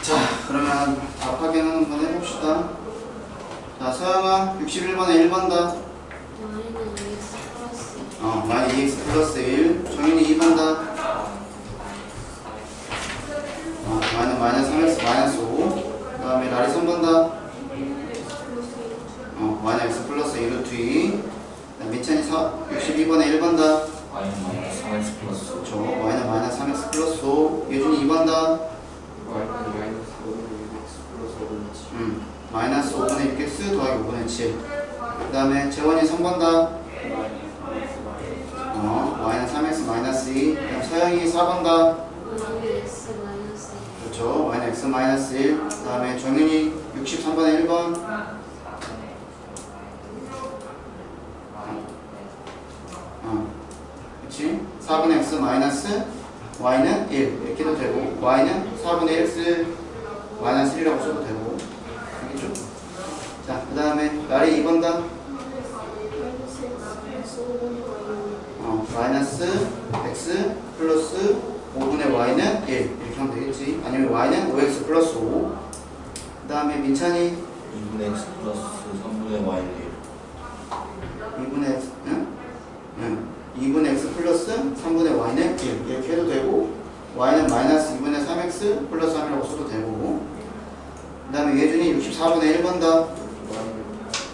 자, 그러면 답 확인 한번 해봅시다. 자, 서영아 61번에 1번다. y는 x 플러스 마이너스 2x 플러스 1. 정윤이 2번다. 마이너스 3x 마이너스 5. 그 다음에 나리 3번다. 마이너스 x 플러스 1 루트 2. 민찬이 62번에 1번다. y는 마이너스 3x 플러스 그렇죠. y는 마이너스 3x 플러스 5. 예준이 2번다. 마이너스 5x 플러스 5분의 7. 마이너스 5분의 6x 더하기 5분의 7. 그 다음에 재원이 3번다. y는 3x 마이너스 2. 그 다음 서영이 4번다. y는 x 마이너스 그렇죠. y는 x 마이너스 1. 그 다음에 정윤이 63번에 1번. 그치? 4분의 x 마이너스 y는 1 이렇게 해도 되고 y는 4분의 x 마이너스 1이라고 써도 되고 알겠죠? 자, 그 다음에 날이 2번다. 마이너스 x 플러스 5분의 y는 1 이렇게 하면 되겠지. 아니면 y는 5x 플러스 5. 그 다음에 민찬이 2분의 x 플러스 3분의 y는 2분의 x, 응? 2분의 x 플러스 3분의 y는 1 이렇게 해도 되고 y는 마이너스 2분의 3x 플러스 3이라고 써도 되고 그 다음에 예준이 64분의 1번다.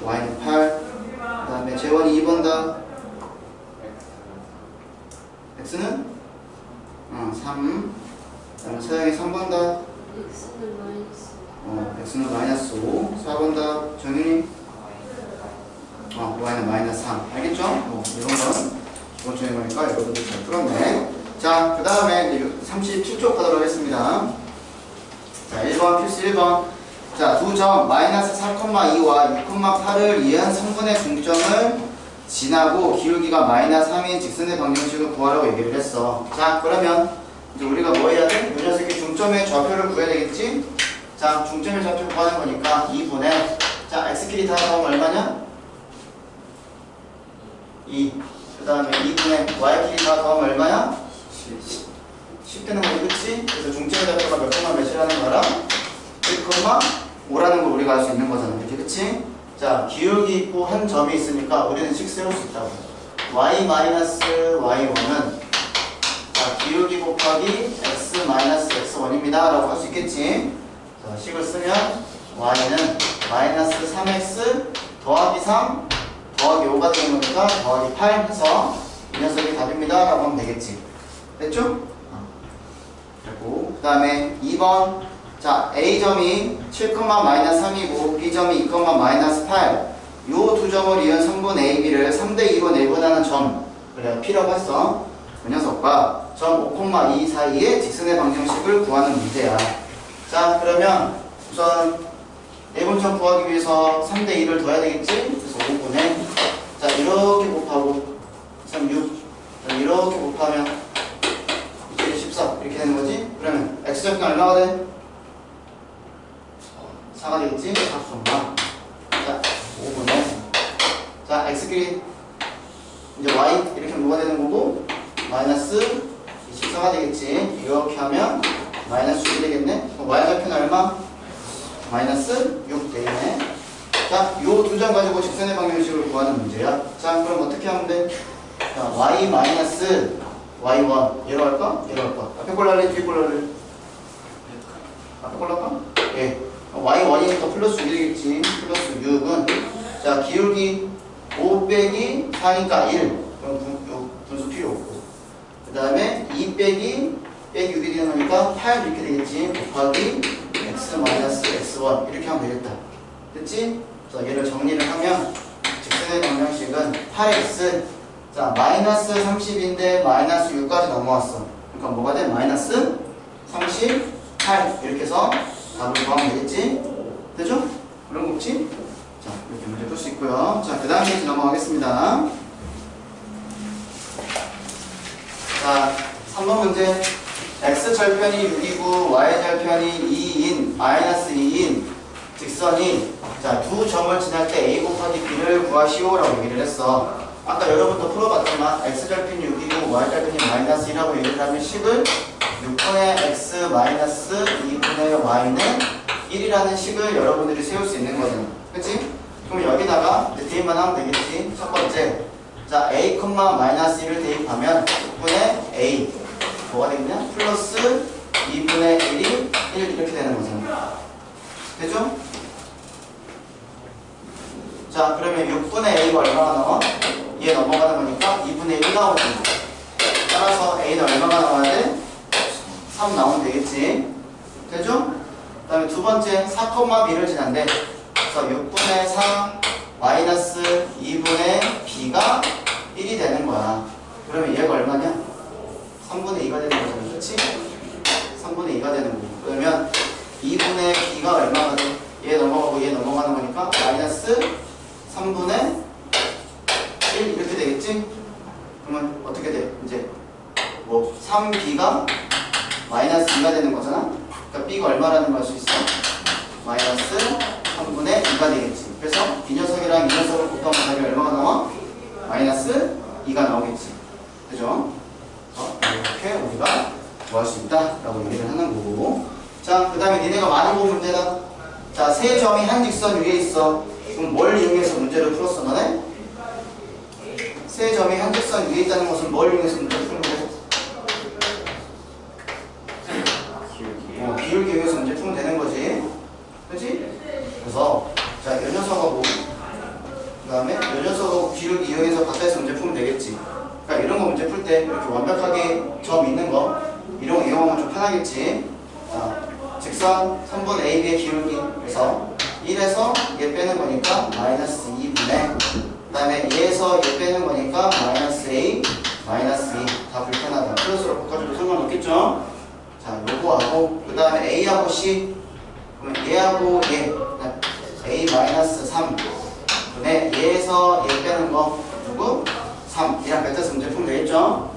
y는 8. 그 다음에 재원이 2번다. x는 3. 그 다음에 서영이 3번다. x는 마이너스 x는 마이너스 5. 4번다. 정윤이 y는 마이너스 3. 알겠죠? 이런 건 기본적인 거니까 여러분들 잘 풀었네. 자, 그 다음에 37쪽 가도록 하겠습니다. 자, 1번 필수 1번. 자, 두 점 마이너스 4,2와 6,8을 이은 3분의 중점을 지나고 기울기가 마이너스 3인 직선의 방정식을 구하라고 얘기를 했어. 자, 그러면 이제 우리가 뭐 해야 돼? 이 녀석의 중점의 좌표를 구해야 되겠지? 자, 중점의 좌표 구하는 거니까 2분의 자, x끼리 다 더하면 얼마냐? 2. 그 다음에 2분의 y끼리 다 더하면 얼마야? 10 되는 거지, 그치? 그래서 중점의 좌표가 몇 콤마 몇이라는 거랑 1,5라는 걸 우리가 알 수 있는 거잖아. 이렇게, 그치? 자, 기울기 있고 한 점이 있으니까 우리는 식 세울 수 있다고. y-y1은 자, 기울기 곱하기 x-x1입니다. 라고 할 수 있겠지? 자, 식을 쓰면 y는 마이너스 3x 더하기 3 더하기 5가 되는 거니까 더하기 8 해서 이 녀석이 답입니다. 라고 하면 되겠지. 됐죠? 그리고 그 다음에 2번 자, A점이 7,-3이고 B점이 2,-8 요 두 점을 이은 성분 AB를 3대2로 내분하는 점 그래 P라고 했어. 그 녀석과 점 5,2 사이의 직선의 방정식을 구하는 문제야. 자, 그러면 우선 내분점 구하기 위해서 3대2를 더해야 되겠지? 그래서 5분의 자, 이렇게 곱하고 3, 6 자, 이렇게 곱하면 14 이렇게 되는 거지? 그러면 X좌표는 얼마가 돼? 4가 되겠지? 4수마 자, 5분의 자, X끼리 이제 Y 이렇게 하면 뭐가 되는 거고 마이너스 14가 되겠지? 이렇게 하면 마이너스 6이 되겠네? 그럼 Y좌표는 얼마? 마이너스 6 되겠네. 자, 요 두 점 가지고 직선의 방정식을 구하는 문제야. 자, 그럼 어떻게 하면 돼? 자, Y 마이너스 Y1 얘로 할까? 얘로 할까? 앞에 꼴 할래? 뒤에 꼴 할래? 앞에 꼴 할까? 예. y1이니까 플러스 6이 되겠지. 플러스 6은 자, 기울기 5 빼기 4니까 1 그럼 분수 필요 없고 그 다음에 2 빼기 6이 되는 거니까 8 이렇게 되겠지. 곱하기 x 마이너스 x1 이렇게 하면 되겠다. 됐지? 그래서 얘를 정리를 하면 직선의 방정식은 8x 자, 마이너스 30인데 마이너스 6까지 넘어왔어. 그러니까 뭐가 돼? 마이너스 38 이렇게 해서 답을 구하면 되겠지? 되죠? 그런 거 없지? 자, 이렇게 문제 풀 수 있고요. 자, 그 다음에 이제 넘어가겠습니다. 자, 3번 문제. x절편이 6이고 y절편이 2인 마이너스 2인 직선이 자, 두 점을 지날 때 a 곱하기 b를 구하시오 라고 얘기를 했어. 아까 여러분도 풀어봤지만 x절편이 6이고 y절편이 마이너스 1이라고 얘기를 하면 식을 6분의 x 마이너스 2분의 y는 1이라는 식을 여러분들이 세울 수 있는 거잖아. 그치? 그럼 여기다가 이제 대입만 하면 되겠지. 첫 번째. 자, a, 마이너스 1을 대입하면 6분의 a. 뭐가 되겠냐? 플러스 2분의 1이 1 이렇게 되는 거잖아. 되죠? 자, 그러면 6분의 a가 얼마가 나와? 얘 넘어가는 거니까 2분의 1 나오는 거지. 따라서 a는 얼마가 나와야 돼? 3 나오면 되겠지. 되죠? 그 다음에 두 번째 4,b를 지난데 그래서 6분의 4 마이너스 2분의 b가 1이 되는 거야. 그러면 얘가 얼마냐? 3분의 2가 되는 거잖아. 그치? 3분의 2가 되는 거고. 그러면 2분의 b가 얼마가 돼? 얘 넘어가고 얘 넘어가는 거니까 마이너스 3분의 1 이렇게 되겠지? 그러면 어떻게 돼? 이제 뭐 3b가 마이너스 2가 되는 거잖아? 그러니까 b가 얼마라는 걸 알 수 있어? 마이너스 3분의 2가 되겠지. 그래서 이 녀석이랑 이 녀석을 곱하면 답이 얼마가 나와? 마이너스 2가 나오겠지. 그죠? 이렇게 우리가 구할 수 있다라고 얘기를 하는 거고. 자, 그 다음에 니네가 많이 본 문제다. 자, 세 점이 한 직선 위에 있어. 그럼 뭘 이용해서 문제를 풀었어, 너네? 세 점이 한 직선 위에 있다는 것은 뭘 이용해서 문제를 푸는 거야? 기울기 이용해서 문제 풀면 되는 거지. 그치? 그래서, 자, 요 녀석하고, 그 다음에 요 녀석하고 기울기 이용해서 가까이서 문제 풀면 되겠지. 그러니까 이런 거 문제 풀 때 이렇게 완벽하게 점 있는 거, 이런 거 이용하면 좀 편하겠지. 자, 직선 3분 AB의 기울기. 그래서 1에서 얘 빼는 거니까 마이너스 2분의 그 다음에 얘에서 얘 빼는 거니까 마이너스 A 마이너스 2 다 불편하다. 플러스로 바꿔줘도 상관없겠죠? 자, 요거하고 그 다음에 A하고 C 그러면 얘하고 얘 A 마이너스 3 분의 얘에서 얘 빼는 거 누구? 3 이랑 뱉어서 문제 풀면 되겠죠?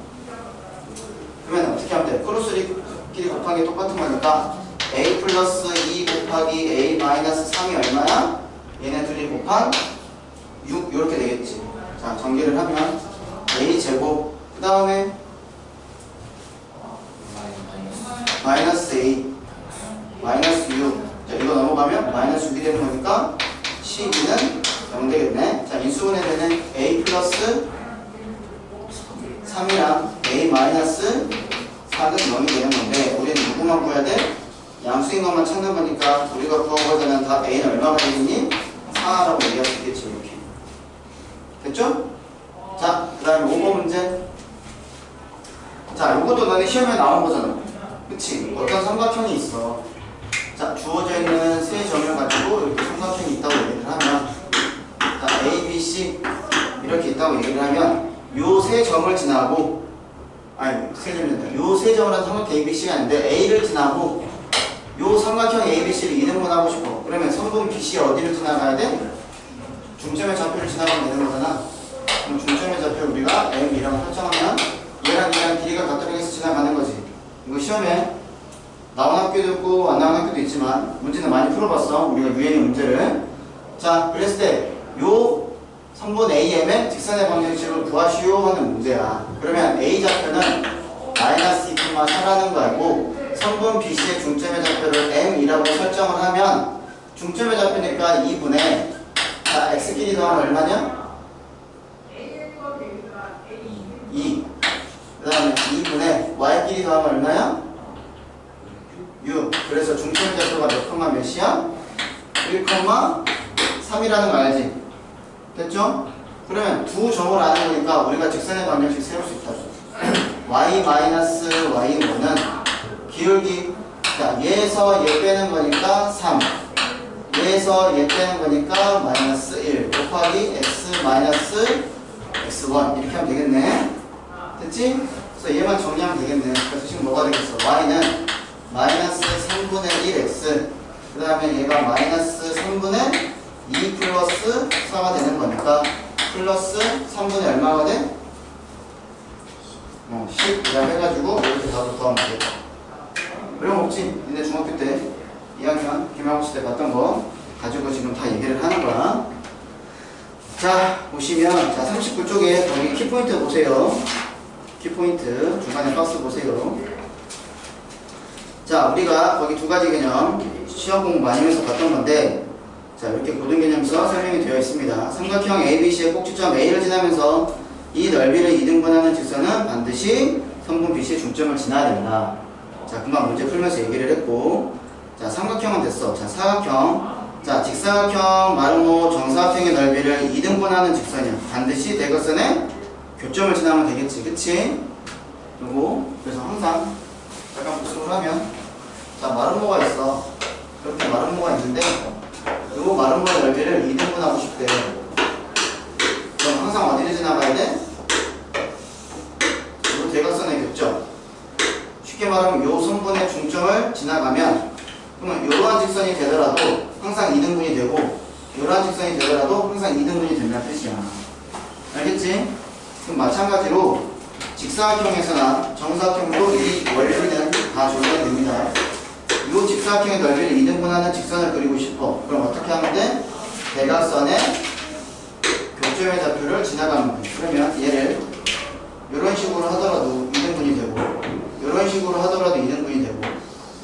그러면 어떻게 하면 돼? 크로스끼리 곱한 게 똑같은 거니까 A 플러스 2 곱하기 A 마이너스 3이 얼마야? 얘네 둘이 곱한 6 이렇게 되겠지. 자, 전개를 하면 A 제곱 그 다음에 마이너스 A 마이너스 6 자, 이거 넘어가면 마이너스 6이 되는 거니까 12는 0 되겠네. 자, 인수분해 되는 A 플러스 3이랑 A 마이너스 4는 0이 되는 건데 우리는 누구만 구해야 돼? 양수인 것만 찾는 거니까 우리가 구하고자 하는 답 A는 얼마가 되겠니? 4라고 얘기할 수 있겠지. 이렇게 됐죠? 자, 그 다음에 5번 문제. 자, 이것도 너네 시험에 나온 거잖아. 그치? 어떤 삼각형이 있어. 자, 주어져 있는 세 점을 가지고 이렇게 삼각형이 있다고 얘기를 하면 자, A, B, C 이렇게 있다고 얘기를 하면 요 세 점을 지나고 아니, 세 점이란다. 요 세 점을 한 삼각형 A, B, C가 있는데 A를 지나고 요 삼각형 A, B, C를 이등분하고 싶어. 그러면 선분 BC 어디를 지나가야 돼? 중점의 좌표를 지나가면 되는 거잖아. 그럼 중점의 좌표 우리가 M이라고 설정하면 얘랑 얘랑 길이가 같도록 해서 지나가는 거지. 이거 시험에 나온 학교도 있고 안 나온 학교도 있지만 문제는 많이 풀어봤어. 우리가 유행의 문제를. 자, 그랬을 때 요 3분 AM의 직선의 방정식을 구하시오 하는 문제야. 그러면 A 좌표는 마이너스 2,4라는 거 알고 3분 BC의 중점의 좌표를 M이라고 설정을 하면 중점의 좌표니까 2분의 자, X끼리 더하면 얼마냐? 2 그 다음에 2분의 Y끼리 더하면 얼마야? 6 그래서 중점의 좌표가 몇 콤마 몇이야? 1,3이라는 거 알지? 됐죠? 그러면 두 점을 아는 거니까 우리가 직선의 방정식 세울 수 있다. y-y1은 기울기 자, 얘에서 얘 빼는 거니까 3 얘에서 얘 빼는 거니까 마이너스 1 곱하기 x 마이너스 x1 이렇게 하면 되겠네. 됐지? 그래서 얘만 정리하면 되겠네. 그래서 지금 뭐가 되겠어? y는 마이너스 3분의 1x 그 다음에 얘가 마이너스 3분의 2 플러스 4가 되는 거니까 플러스 3분의 얼마가 돼? 10 이라고 해가지고 이렇게 답을 구하면 되겠다. 어려움 없지? 니네 중학교 때 2학년 기말고사 때 봤던 거 가지고 지금 다 얘기를 하는 거야. 자, 보시면 자 39쪽에 거기 키포인트 보세요. 키포인트 중간에 박스 보세요. 자, 우리가 거기 두 가지 개념 시험 공부 많이 하면서 봤던 건데, 자, 이렇게 고등 개념서 설명이 되어 있습니다. 삼각형 ABC의 꼭지점 A를 지나면서 이 넓이를 2등분하는 직선은 반드시 성분 BC의 중점을 지나야 된다. 자, 금방 문제 풀면서 얘기를 했고, 자, 삼각형은 됐어. 자, 사각형. 자, 직사각형, 마름모, 정사각형의 넓이를 2등분하는 직선이야. 반드시 대각선의 교점을 지나면 되겠지. 그치? 그리고, 그래서 항상, 약간 복습을 하면, 자, 마름모가 있어. 이렇게 마름모가 있는데, 요 마름모의 넓이를 2등분하고 싶대. 그럼 항상 어디를 지나가야 돼? 요 대각선의 교점. 쉽게 말하면 요 선분의 중점을 지나가면, 그러면 이러한 직선이 되더라도 항상 2등분이 되고, 이러한 직선이 되더라도 항상 2등분이 된다는 뜻이야. 알겠지? 그럼 마찬가지로 직사각형에서나 정사각형도 이 원리는 다 적용이 됩니다. 이 직사각형의 넓이를 2등분하는 직선을 그리고 싶어. 그럼 어떻게 하면 돼? 대각선의 교점의 좌표를 지나가면 돼. 그러면 얘를 이런 식으로 하더라도 2등분이 되고, 이런 식으로 하더라도 2등분이 되고,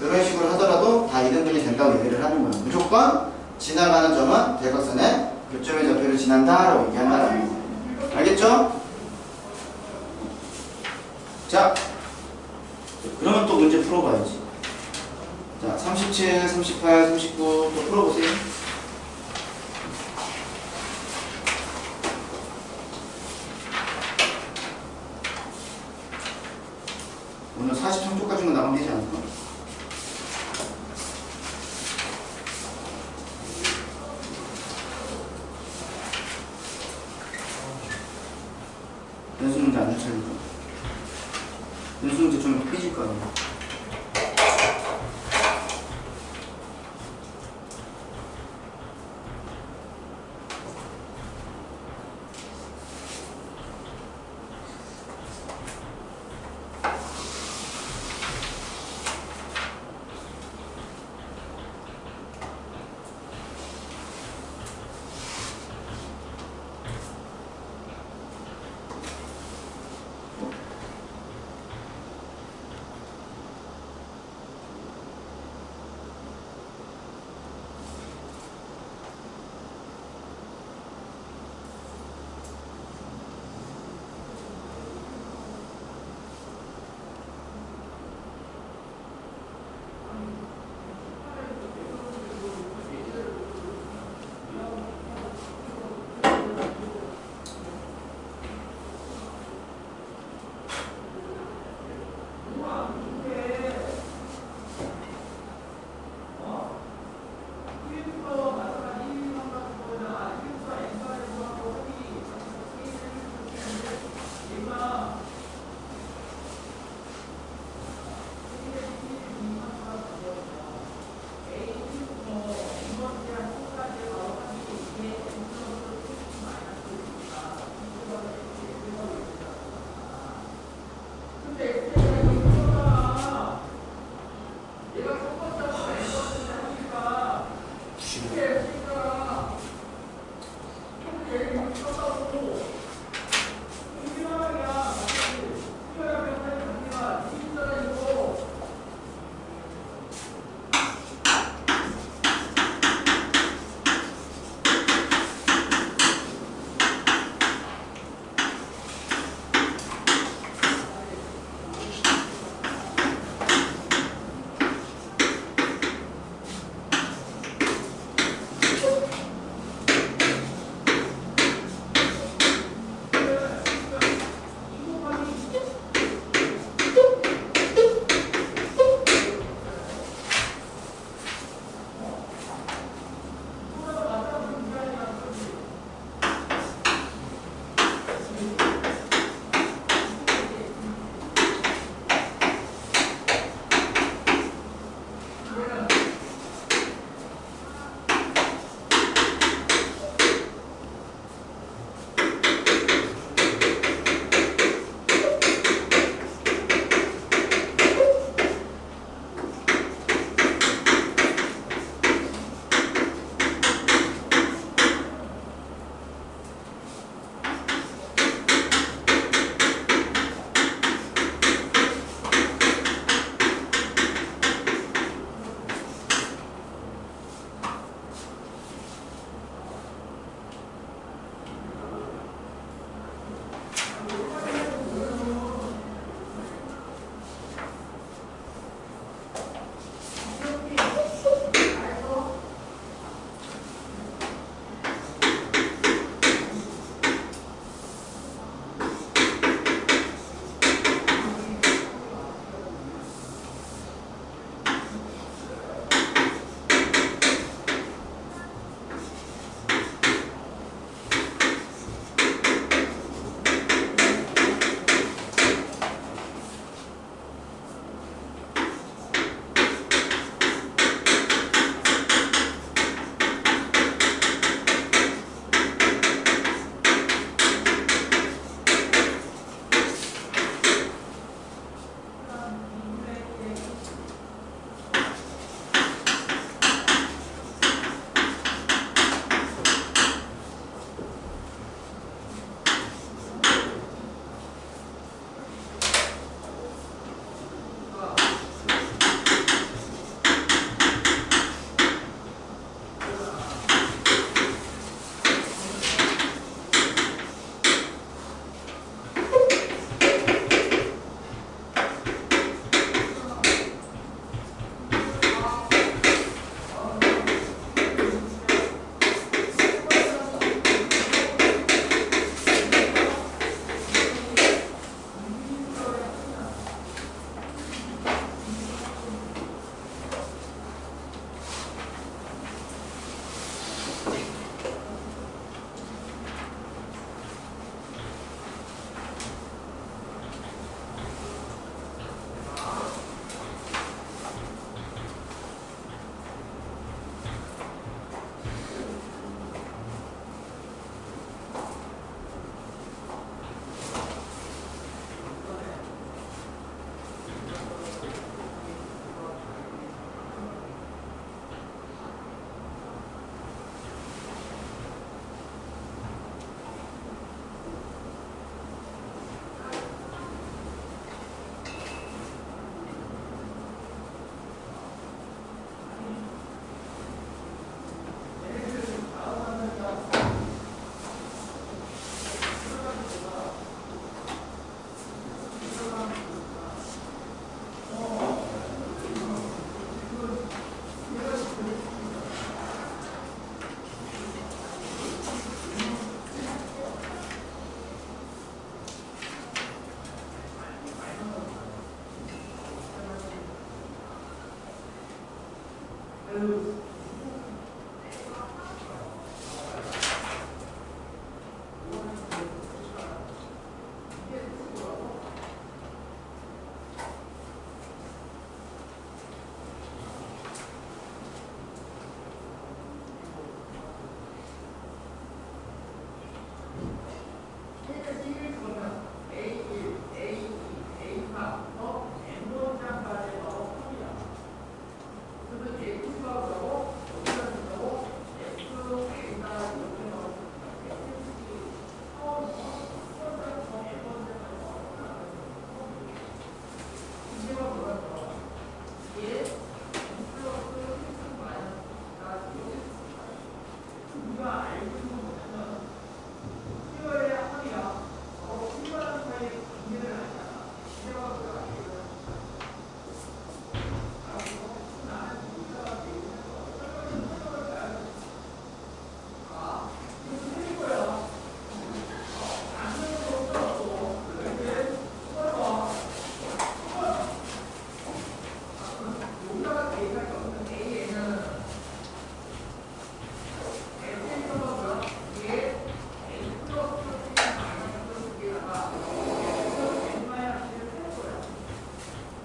이런 식으로 하더라도 다 2등분이 된다고 얘기를 하는 거야. 무조건 지나가는 점은 대각선의 교점의 좌표를 지난다라고 얘기한다는 거. 알겠죠? 자, 그러면 또 문제 풀어봐야지. 자, 37, 38, 39 또 풀어보세요. 오늘 43초까지만 나가면 되지 않을까? 연수 문제 안 주차니까. 연수 문제 좀 삐질 거야.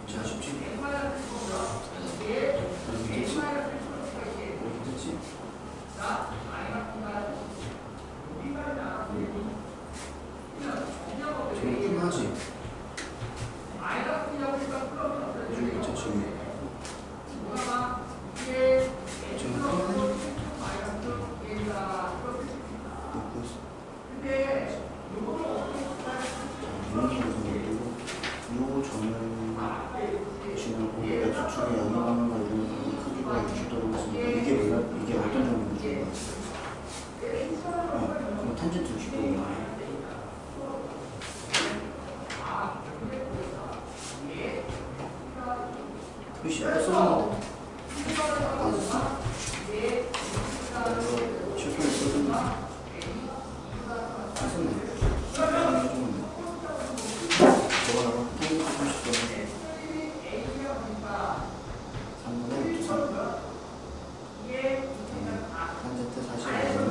자, 쉽지? 괜찮지? 지금 끝나지? 요즘 괜찮지? 지금 끝나지? 요 점을 지금 x축에 영향하는 거 이런 크기가 60도로 했습니다. 이게 뭐야? 이게 어떤 점인지 줄 거야? 그럼 탄젠트 60도구나. 글씨 아까 썼는데 안 썼어? 실수를 썼는데 안 썼네. 적어놔봐. 탄젠트 30도 3분의 2, 3. 탄젠트 45도는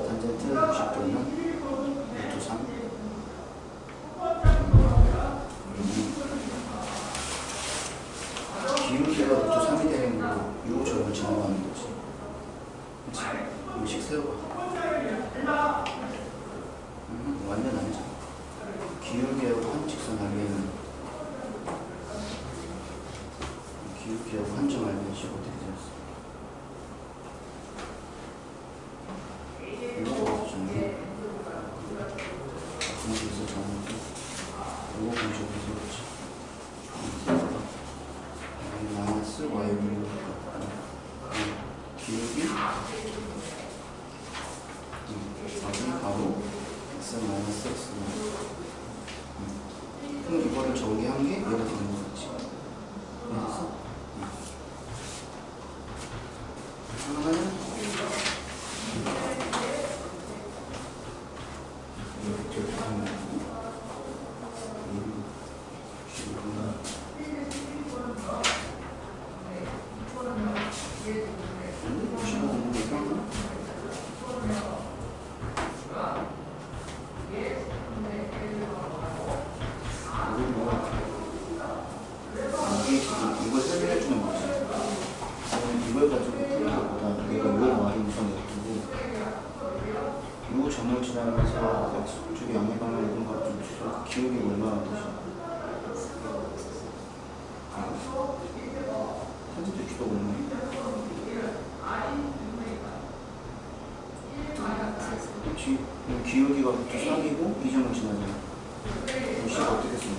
탄젠트 60도는 2, 3. 기울기가 2, 3이 되는 거고 요 점을 지나가는 거지. 그치? 음식 세워봐. 완전 아니잖아. 기울기하고 한 직선 알면 기울기하고 한 점 알면 식 어떻게 되었어? 이거 어쩌잖아. 공식에서 정하고 이거 공식에서 그렇지. 마이너스 y분의 기울기 바로 x 마이너스 x 그럼 이거를 정리한 게 얘가 되는 거지. 이해됐어? 하나는 이렇게 하는 거고 이걸 설명해주는 거지. 이걸 가지고 푸는 것보다 내가 요 말이 우선 예쁘고 요 점을 지나면서 X축의 양의 방향 이런 거를 좀 주소 기울기 얼마나 되지? 사진도 기도 없네. 그렇지. 기울기가 3이고 이 점을 지나잖아. 그럼 C가 어떻게 쓰는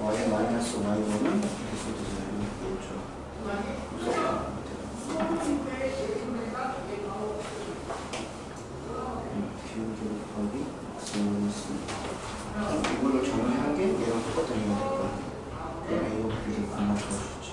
y 마이너스 y1은 이렇게 써주세요. 그렇죠. 기울기 곱하기 x 마이너스 이걸로 정리한 게 얘랑 똑같은 이유가 될 거야. 얘가 이거 비교 안 맞춰주지.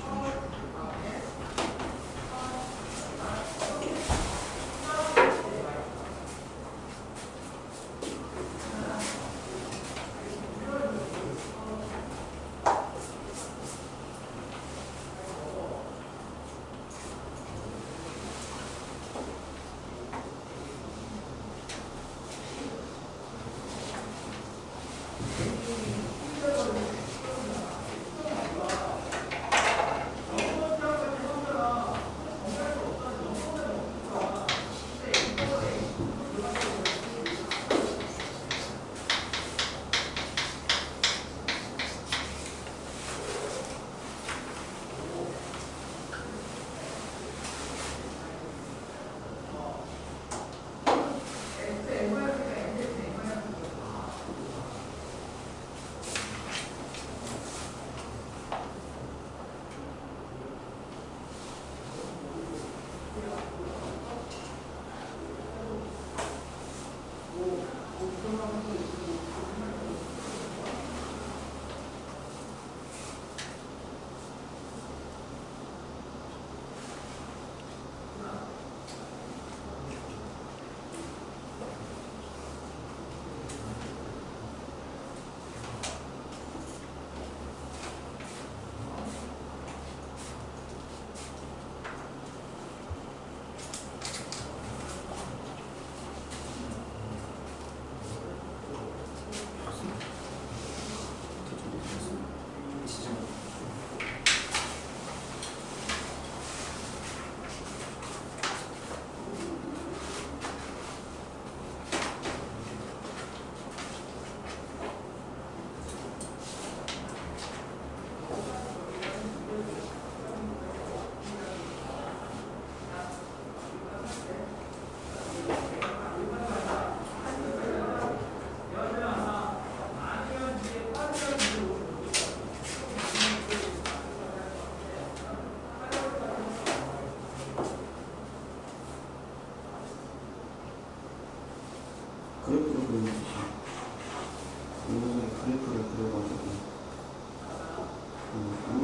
그래프를 그려가지고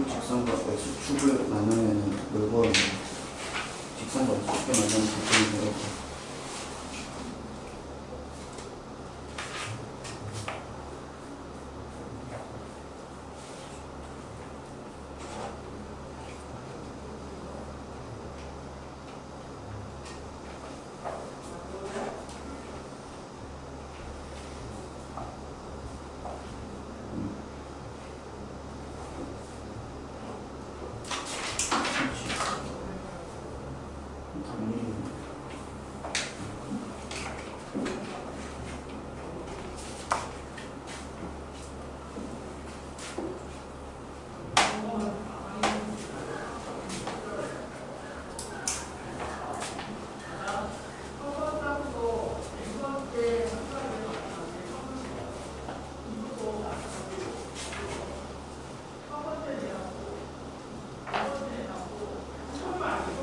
직선과 x축을 나누면 뭘 구하는 거야? 직선과 x축을 나누면 직선이 되고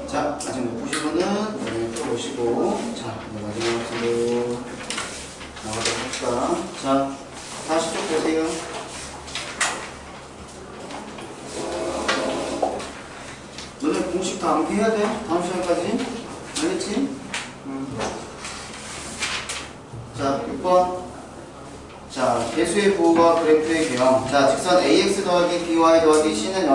자, 아직 못 보시고는 나중에 또 보시고 자, 이제 마지막 문제로 나가도록 합시다. 자, 다시 쭉 보세요. 너네 공식 다 암기해야 돼. 다음 시간까지. 알겠지? 자, 6번. 자, 배수의 부호가 그래프의 개형. 자, 직선 ax 더하기 by 더하기 c는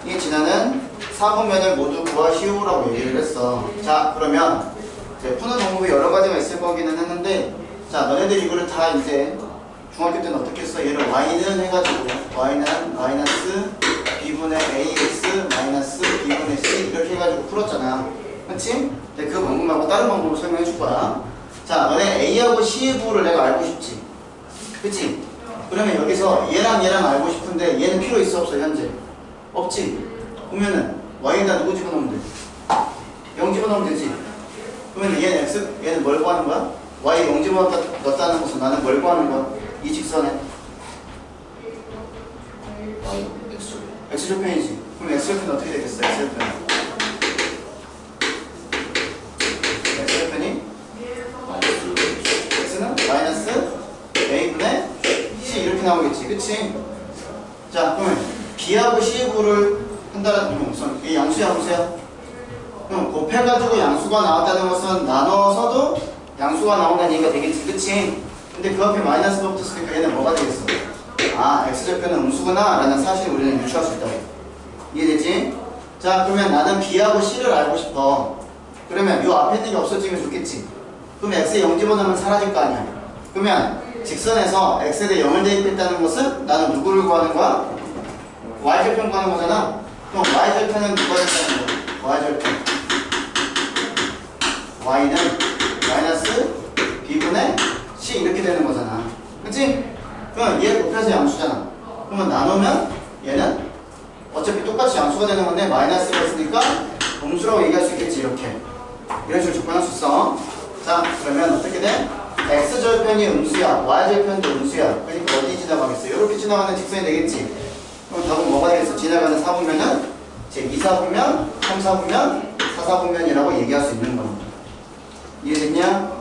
0이 지나는 사분면을 모두 구하시오라고 얘기를 했어. 자, 그러면 이제 푸는 방법이 여러 가지가 있을 거기는 했는데, 자, 너네들 이거를 다 이제 중학교 때는 어떻게 했어? 얘를 y는 해가지고 y는 마이너스 b분의 ax 마이너스 b분의 c 이렇게 해가지고 풀었잖아. 그치? 근데 그 방법 말고 다른 방법으로 설명해 줄 거야. 자, 너네 a하고 c의 부호를 내가 알고 싶지? 그치? 그러면 여기서 얘랑 얘랑 알고 싶은데 얘는 필요 있어 없어 현재? 없지? 그러면은 y에다 누구 집어넣으면 돼? 0 집어넣으면 되지? 그러면 얘는 x, 얘는 뭘 구하는 거야? y 0 집어넣었다는 것은 나는 뭘 구하는 거야? 이 직선에 x절편이지. 그럼 x절편은 어떻게 되겠어? x절편이 x는 마이너스 a분의 c 이렇게 나오겠지. 그치? 자, 그러면 b하고 c의 부호를 한다는 것은 이 양수야 함수야? 그럼 곱해가지고 양수가 나왔다는 것은 나눠서도 양수가 나온다는 얘기가 되겠지. 그치? 근데 그 앞에 마이너스가 붙었으니까 얘는 뭐가 되겠어? 아, x절편은 음수구나 라는 사실을 우리는 유추할 수 있다. 이해되지? 자, 그러면 나는 b하고 c를 알고 싶어. 그러면 이 앞에 있는 게 없어지면 좋겠지. 그럼 x에 0 집어넣으면 사라질 거 아니야. 그러면 직선에서 x에 대해 0을 대입했다는 것은 나는 누구를 구하는 거야? y절편 구하는 거잖아. 그럼 y절편은 누가 된다는 거야? y절편 y는 마이너스 b분의 c 이렇게 되는 거잖아. 그치? 그럼 얘 곱해서 양수잖아. 그러면 나누면 얘는 어차피 똑같이 양수가 되는 건데 마이너스가 있으니까 음수라고 얘기할 수 있겠지. 이렇게 이런 식으로 접근할 수 있어. 자, 그러면 어떻게 돼? x절편이 음수야, y절편도 음수야. 그러니까 어디 지나가겠어? 이렇게 지나가는 직선이 되겠지. 그럼 답은 뭐가 되겠어? 지나가는 사분면은 제 2사분면, 3사분면, 4사분면이라고 얘기할 수 있는 겁니다. 이해됐냐?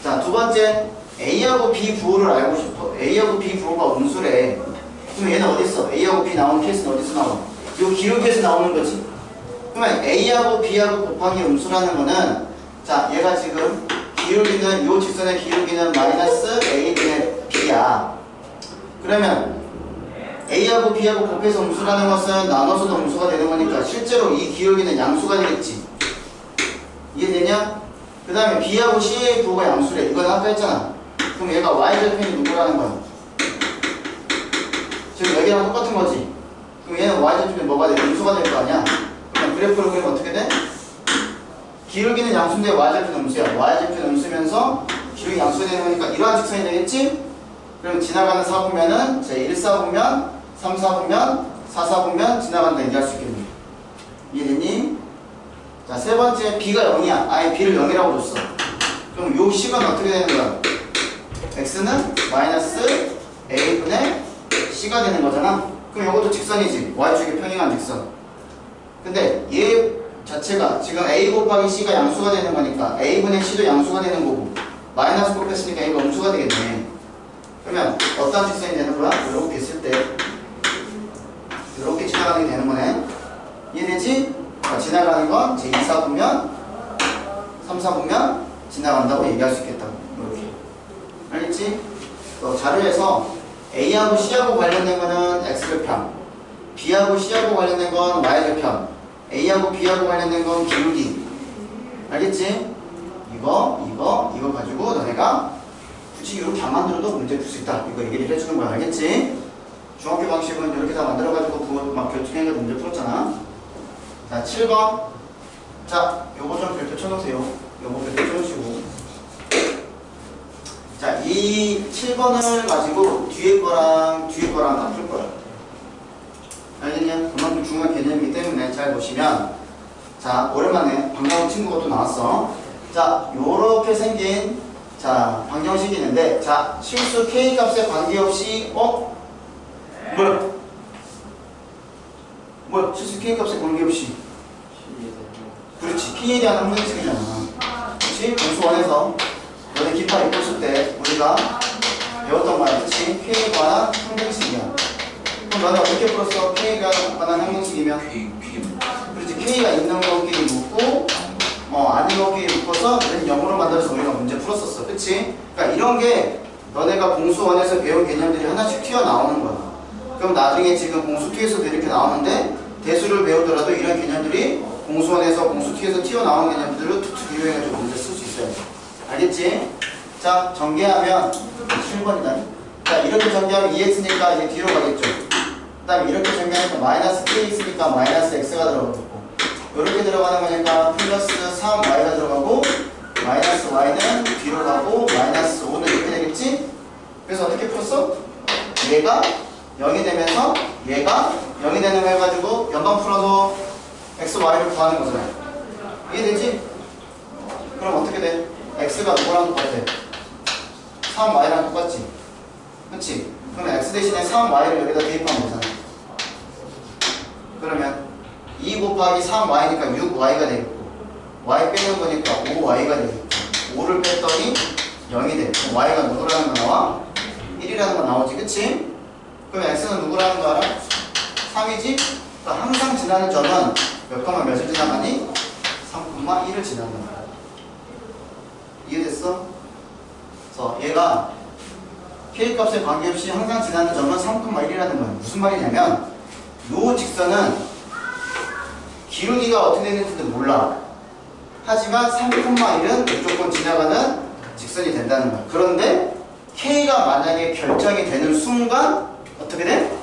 자, 두 번째 A하고 B 부호를 알고 싶어. A하고 B 부호가 음수래. 그럼 얘는 어디 있어? A하고 B 나오는 케이스는 어디서 나와? 요 기울기에서 나오는 거지. 그러면 A하고 B하고 곱하기 음수라는 거는 자, 얘가 지금 기울기는 요 직선의 기울기는 마이너스 A분의 B야. 그러면 A하고 B하고 곱해서 음수라는 것은 나눠서도 음수가 되는 거니까 실제로 이 기울기는 양수가 되겠지. 이해되냐? 그 다음에 B하고 C의 부호가 양수래. 이건 아까 했잖아. 그럼 얘가 Y절편이 누구라는 거야? 지금 여기랑 똑같은 거지. 그럼 얘는 Y절편이 뭐가 돼? 음수가 될 거 아니야? 그럼 그래프를 그리면 어떻게 돼? 기울기는 양수인데 Y절편 음수야. Y절편 음수면서 기울기 양수가 되는 거니까 이러한 직선이 되겠지? 그럼 지나가는 사분면은 제 1사분면, 3사분면, 4사분면 지나간다 얘기할 수 있겠네. 이해됐니? 자, 세 번째 B가 0이야. 아예 B를 0이라고 줬어. 그럼 요 식은 어떻게 되는 거야? X는 마이너스 A분의 C가 되는 거잖아. 그럼 이것도 직선이지. Y축이 평행한 직선. 근데 얘 자체가 지금 A 곱하기 C가 양수가 되는 거니까 A분의 C도 양수가 되는 거고 마이너스 곱했으니까 A가 음수가 되겠네. 그러면 어떤 직선이 되는 거야? 이렇게 있을 때 이렇게 지나가는 게 되는 거네. 이해되지? 지나가는 건 제 2, 4 보면 3, 4 보면 지나간다고 얘기할 수 있겠다고. 이렇게. 알겠지? 또 자료에서 A하고 C하고 관련된 거는 X절편, B하고 C하고 관련된 건 Y절편, A하고 B하고 관련된 건 기울기. 알겠지? 이거 가지고 너네가 굳이 이렇게 안 만들어도 문제 풀 수 있다. 이거 얘기를 해주는 거야. 알겠지? 중학교 방식은 이렇게 다 만들어가지고 그거 막 결정해서 문제 풀었잖아. 자, 7번. 자, 요거 좀 별표 쳐놓으세요. 요거 별표 쳐놓으시고. 자, 이 7번을 가지고 뒤에 거랑 다 풀 거야. 알겠냐? 그만큼 중요한 개념이기 때문에 잘 보시면, 자, 오랜만에 반가운 친구가 또 나왔어. 자, 요렇게 생긴, 자, 방정식이 있는데, 자, 실수 K 값에 관계없이, 뭐야? 실수 K 값에 관계없이. 그렇지. K에 대한 항등식이잖아. 그렇지? 공수원에서 너네 기타 읽었을 때 우리가 배웠던 거야. 그렇지? K에 관한 항등식이야. 그럼 너네 어떻게 풀었어? K가 관한 항등식이면? 그렇지. K가 있는 것끼리 묶고 아닌 것끼리 묶어서 얘는 0으로 만들어서 우리가 문제 풀었었어. 그치? 그러니까 이런 게 너네가 공수원에서 배운 개념들이 하나씩 튀어나오는 거야. 그럼 나중에 지금 공수T에서도 이렇게 나오는데 대수를 배우더라도 이런 개념들이 공수원에서 공수T에서 튀어나오는 개념들을 툭툭 이용해가지고 문제 쓸 수 있어요. 알겠지? 자, 전개하면 7번이다. 자, 이렇게 전개하면 2x니까 이제 뒤로 가겠죠. 그 다음에 이렇게 전개하니까 마이너스 kx니까 마이너스 x가 들어가고, 이렇게 들어가는 거니까 플러스 3y가 들어가고, 마이너스 y는 뒤로 가고, 마이너스 5는 이렇게 되겠지? 그래서 어떻게 풀었어? 얘가 0이 되면서 얘가 0이 되는 거 해가지고 연방 풀어서 x, y를 구하는 거잖아. 이해되지? 그럼 어떻게 돼? x가 누구랑 똑같아? 3y랑 똑같지? 그치? 그러면 x 대신에 3y를 여기다 대입하면 되잖아. 그러면 2 곱하기 3y니까 6y가 되겠고, y 빼는 거니까 5y가 되겠고, 5를 뺐더니 0이 돼. 그럼 y가 누구라는 거 나와? 1이라는 거 나오지, 그치? 그럼 x는 누구라는 거 알아? 3이지? 그러니까 항상 지나는 점은 몇 콤마 몇을 지나가니? 3,1을 지나는 거야. 이해됐어? 그래서 얘가 K값에 관계없이 항상 지나는 점은 3,1이라는 거야. 무슨 말이냐면 요 직선은 기울기가 어떻게 되는지도 몰라. 하지만 3,1은 무조건 지나가는 직선이 된다는 거야. 그런데 K가 만약에 결정이 되는 순간 어떻게 돼?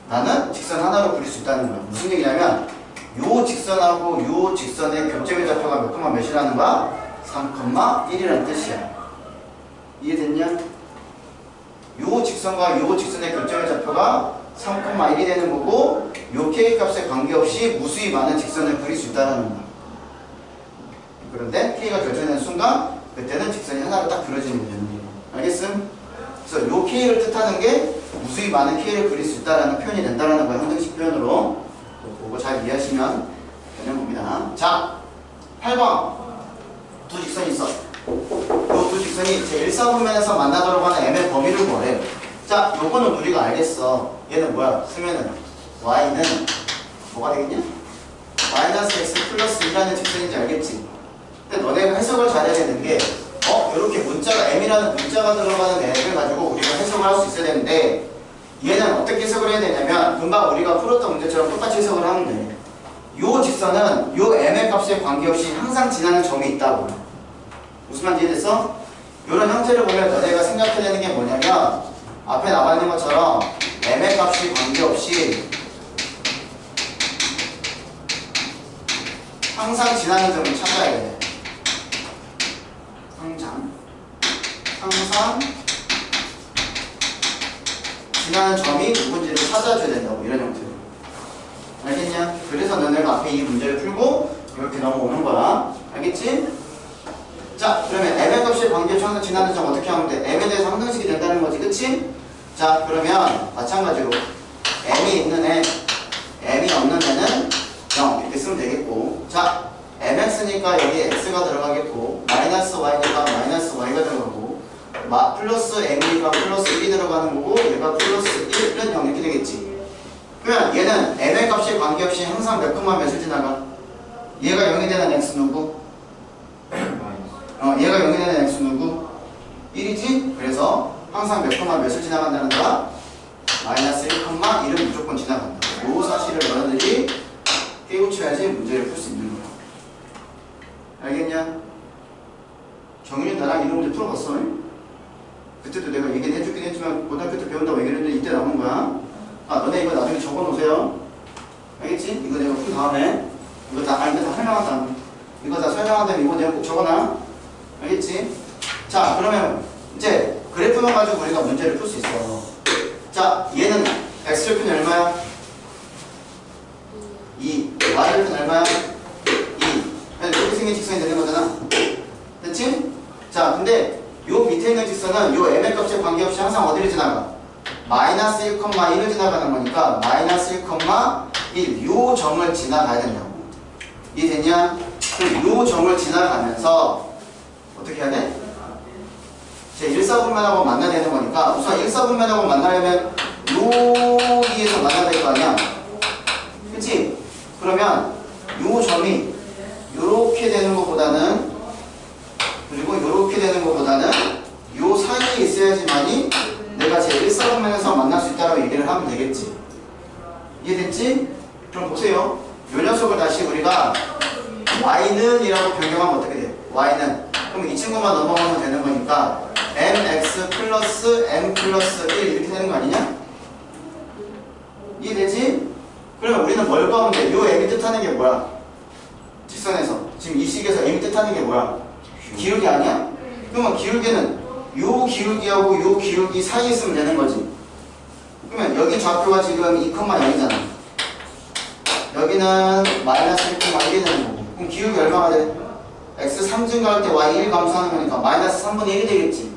나는 직선 하나로 그릴 수 있다는 거야. 무슨 얘기냐면 요 직선하고 요 직선의 교점의 좌표가 몇 콤마 몇이라는 거야? 3,1이라는 뜻이야. 이해됐냐? 요 직선과 요 직선의 교점의 좌표가 3,1이 되는 거고, 요 K값에 관계없이 무수히 많은 직선을 그릴 수 있다는 거야. 그런데 K가 결정되는 순간 그때는 직선이 하나로 딱 그려지는 거야. 알겠음? 그래서 요 K를 뜻하는 게 무수히 많은 K를 그릴 수 있다는 표현이 된다는 거야. 형등식 표현으로. 그거 잘 이해하시면 되는 겁니다. 자, 8번. 두 직선이 있어. 요 두 직선이 제 1사분면에서 만나도록 하는 M의 범위를 구하래. 자, 요거는 우리가 알겠어. 얘는 뭐야? 쓰면은 Y는 뭐가 되겠냐? 마이너스 X 플러스 2라는 직선인지 알겠지? 근데 너네가 해석을 잘해야 되는 게 이렇게 문자가 M이라는 문자가 들어가는 애를 가지고 우리가 해석을 할 수 있어야 되는데, 얘는 어떻게 해석을 해야 되냐면 금방 우리가 풀었던 문제처럼 똑같이 해석을 하면 돼. 요 직선은 요 M의 값에 관계없이 항상 지나는 점이 있다고. 무슨 말인지 이해됐어? 요런 형태를 보면 너네가 생각해야 되는 게 뭐냐면 앞에 나와 있는 것처럼 M의 값이 관계없이 항상 지나는 점을 찾아야 돼. 항상 지나는 점이 누군지를 찾아줘야 된다고. 이런 형태로. 알겠냐? 그래서 너네가 앞에 이 문제를 풀고 이렇게 넘어오는 거야. 알겠지? 자, 그러면 M의 값에 관계없이 항상 지나는 점 어떻게 하면 돼? M에 대해서 항등식이 된다는 거지. 그치? 자, 그러면 마찬가지로 M이 있는 애, M이 없는 애는 0 이렇게 쓰면 되겠고, 자, MX니까 여기 X가 들어가겠고, 마이너스 Y니까 마이너스 Y가 들어가고, 플러스 m이가 플러스 1이 들어가는 거고 얘가 플러스 1은 0 이렇게 되겠지. 그러면 얘는 m의 값에 관계없이 항상 몇 콤마 몇을 지나가? 얘가 0이 되는 x 누구? 얘가 0이 되는 x 누구? 1이지? 그래서 항상 몇 콤마 몇을 지나간다는 거야? 마이너스 1, 1은 무조건 지나간다. 이 사실을 너희들이 깨우쳐야지 문제를 풀 수 있는 거야. 알겠냐? 정윤이 나랑 이런 문제 풀어봤어? 그때도 내가 얘기는 해주긴 했지만 고등학교 때 배운다고 얘기했는데 이때 나온 거야. 아, 너네 이거 나중에 적어놓으세요. 알겠지? 이거 내가 푼 다음에 이거 다 설명한 다음에 이거 다 설명한 다음에 이거 내가 꼭 적어놔. 알겠지? 자, 그러면 이제 그래프만 가지고 우리가 문제를 풀 수 있어. 자, 얘는 x절편 얼마야? 2. y절편 얼마야? 2. 이렇게 생긴 직선이 되는 거잖아. 됐지? 자, 근데 요 밑에 있는 직선은 요 m의 값에 관계없이 항상 어디를 지나가? 마이너스 1,1을 지나가는 거니까 마이너스 1,1 요 점을 지나가야 된다고. 이해됐냐? 그럼 요 점을 지나가면서 어떻게 해야 돼? 제 1사분면하고 만나야 되는 거니까 우선 1사분면하고 만나려면 여기에서 만나야 될 거 아니야? 그치? 그러면 요 점이 요렇게 되는 것보다는 그리고 요렇게 되는 것보다는 요 사이에 있어야지만이 내가 제 1사분면에서 만날 수 있다고 얘기를 하면 되겠지. 이해됐지? 그럼 보세요. 요 녀석을 다시 우리가 y는 이라고 변경하면 어떻게 돼? y는 그럼 이 친구만 넘어가면 되는 거니까 mx 플러스 m 플러스 1 이렇게 되는 거 아니냐? 이해되지? 그러면 우리는 뭘 구하면 돼? 요 m이 뜻하는 게 뭐야? 직선에서 지금 이 식에서 m이 뜻하는 게 뭐야? 기울기 아니야? 그러면 기울기는 요 기울기하고 요 기울기 사이에 있으면 되는 거지. 그러면 여기 좌표가 지금 2,0이잖아. 여기는 마이너스 1,1이 되는 거고. 그럼 기울기 얼마가 돼? x 3 증가할 때 y 1 감소하는 거니까 마이너스 3분의 1이 되겠지.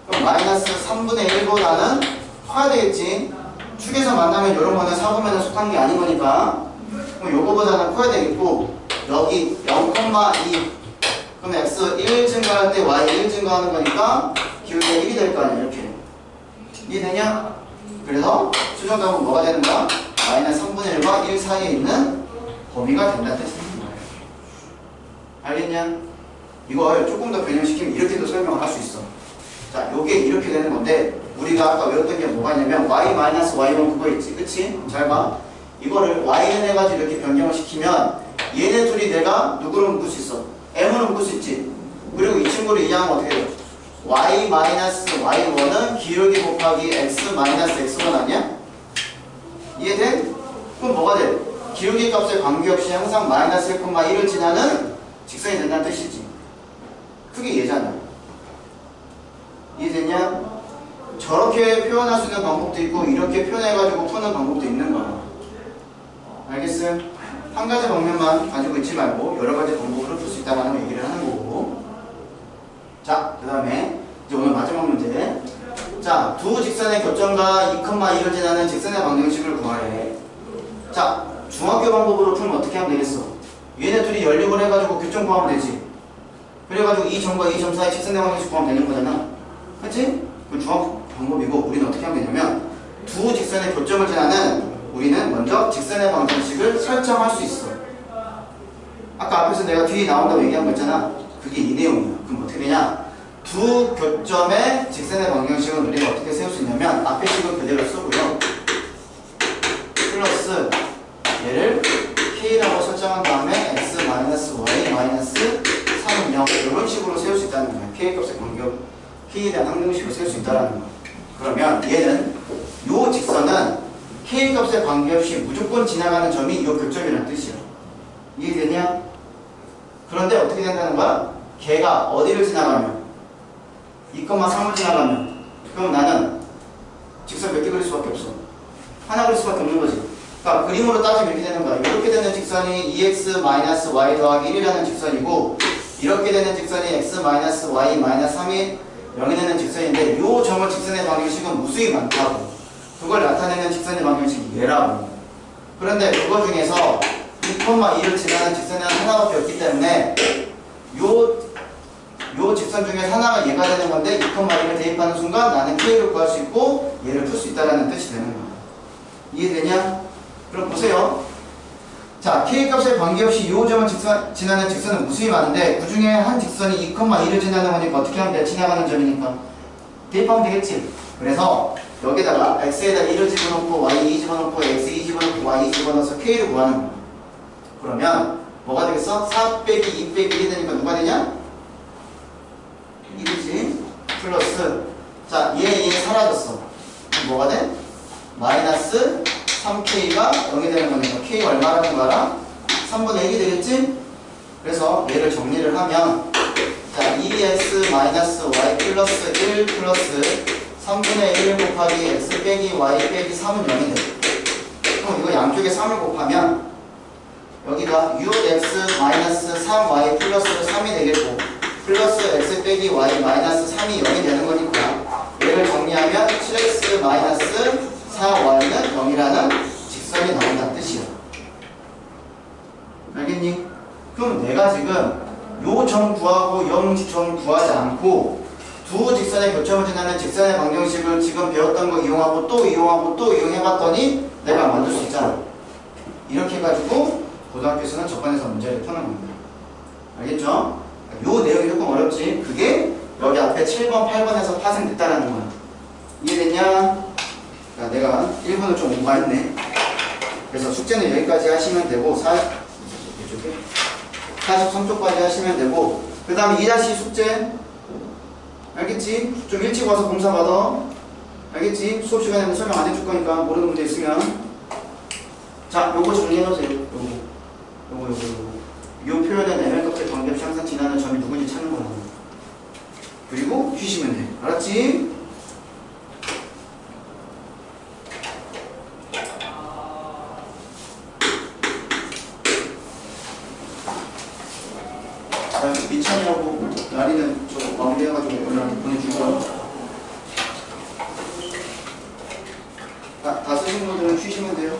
그럼 마이너스 3분의 1보다는 커야 되겠지. 축에서 만나면 이런 거는 4분면에 속한 게 아닌 거니까. 그럼 요거보다는 커야 되겠고 여기 0,2 그럼 x 1 증가할 때 y 1 증가하는 거니까 기울기가 1이 될 거 아니야. 이렇게 이해되냐? 그래서 최종 답은 뭐가 되는 거야? 마이너스 3분의 1과 1 사이에 있는 범위가 된다는 뜻입니다. 알겠냐? 이걸 조금 더 변형시키면 이렇게도 설명을 할 수 있어. 자, 요게 이렇게 되는 건데 우리가 아까 외웠던 게 뭐가 있냐면 y-y1 그거 있지, 그치? 잘 봐. 이거를 y는 해가지고 이렇게 변경을 시키면 얘네 둘이 내가 누구로 묶을 수 있어? m으로 묶을 수 있지. 그리고 이 친구를 이해하면 어떻게 돼? y-y1은 기울기 곱하기 x-x1 아니야? 이해돼? 그럼 뭐가 돼? 기울기 값에 관계없이 항상 마이너스 1,1을 지나는 직선이 된다는 뜻이지. 그게 얘잖아. 이해됐냐? 저렇게 표현할 수 있는 방법도 있고 이렇게 표현해가지고 푸는 방법도 있는 거야. 알겠어요? 한 가지 방면만 가지고 있지 말고 여러 가지 방법으로 풀 수 있다는 얘기를 하는 거고. 자, 그 다음에 이제 오늘 마지막 문제. 자, 두 직선의 교점과 2,1을 지나는 직선의 방정식을 구하래. 자, 중학교 방법으로 풀면 어떻게 하면 되겠어? 얘네 둘이 연립을 해가지고 교점 구하면 되지. 그래가지고 이 점과 이 점 사이 직선의 방정식 구하면 되는 거잖아. 그치? 그 중학교 방법이고 우리는 어떻게 하면 되냐면 두 직선의 교점을 지나는 우리는 먼저 직선의 방정식을 설정할 수 있어. 아까 앞에서 내가 뒤에 나온다고 얘기한 거 있잖아. 그게 이 내용이야. 그럼 어떻게 되냐? 두 교점의 직선의 방정식은 우리가 어떻게 세울 수 있냐면 앞에 식은 그대로 쓰고요. 플러스 얘를 k라고 설정한 다음에 x-y-3은 0 이런 식으로 세울 수 있다는 거야. k값의 관계없이 k에 대한 항등식을 세울 수 있다는 거야. 그러면 얘는 요 직선은 k값에 관계없이 무조건 지나가는 점이 요 교점이라는 뜻이야. 이해되냐? 그런데 어떻게 된다는 거야? 걔가 어디를 지나가면 2,3을 지나가면 그럼 나는 직선 몇 개 그릴 수밖에 없어. 하나 그릴 수밖에 없는 거지. 그러니까 그림으로 따지면 이렇게 되는 거야. 이렇게 되는 직선이 2x-y 더하기 1이라는 직선이고 이렇게 되는 직선이 x-y-3이 0이 되는 직선인데 이 점을 직선의 방정식은 무수히 많다고. 그걸 나타내는 직선의 방정식이 얘라고. 그런데 그거 중에서 2,2를 지나는 직선은 하나밖에 없기 때문에 요 요 직선 중에 하나가 얘가 되는 건데 2,1을 대입하는 순간 나는 K를 구할 수 있고 얘를 풀 수 있다는 뜻이 되는 거야. 이해되냐? 그럼 보세요. 자, K값에 관계없이 요 점을 지나는 직선은 무수히 많은데 그 중에 한 직선이 2,1을 지나는 거니까 어떻게 하면 돼? 지나가는 점이니까 대입하면 되겠지. 그래서 여기다가 x에다 1을 집어넣고 y 2 집어넣고 x 2 집어넣고 y 2 집어넣어서 K를 구하는 거야. 그러면 뭐가 되겠어? 4 빼기 2 빼기 1이 되니까 누가 되냐? 1이지. 플러스 자, 얘 사라졌어. 그럼 뭐가 돼? 마이너스 3K가 0이 되는 거니까 K 얼마라는 거 알아? 3분의 1이 되겠지? 그래서 얘를 정리를 하면 자, 2x 마이너스 y 플러스 1 플러스 3분의 1 곱하기 x 빼기 y 빼기 3은 0이 돼. 그럼 이거 양쪽에 3을 곱하면 여기가 6x 마이너스 3y 플러스 3이 되겠고 플러스 x 빼기 y 마이너스 3이 0이 되는 거니까 얘를 정리하면 7x 마이너스 4y는 0이라는 직선이 나온다는 뜻이야. 알겠니? 그럼 내가 지금 요 점 구하고 0점 구하지 않고 두 직선의 교점을 지나는 직선의 방정식을 지금 배웠던 거 이용하고 또 이용하고 또 이용해봤더니 내가 만들 수 있잖아. 이렇게 해가지고 고등학교에서는 접근해서 문제를 푸는 겁니다. 알겠죠? 요 내용이 조금 어렵지. 그게 여기 앞에 7번, 8번에서 파생됐다라는 거야. 이해됐냐? 자, 내가 1번을 좀 오버했네. 그래서 숙제는 여기까지 하시면 되고 43쪽까지 하시면 되고 그 다음에 2다시 숙제 알겠지? 좀 일찍 와서 검사 받아. 알겠지? 수업 시간에는 설명 안 해줄 거니까 모르는 문제 있으면 자, 요거 정리해 놓으세요. 요거 요 표현의 내면값에 관계없이 항상 지나는 점이 누군지 찾는 거야. 그리고 쉬시면 돼. 알았지? 자, 민찬이하고 나리는 저 마무리해가지고 오늘한테 보내주고요. 다 쓰신 분들은 쉬시면 돼요.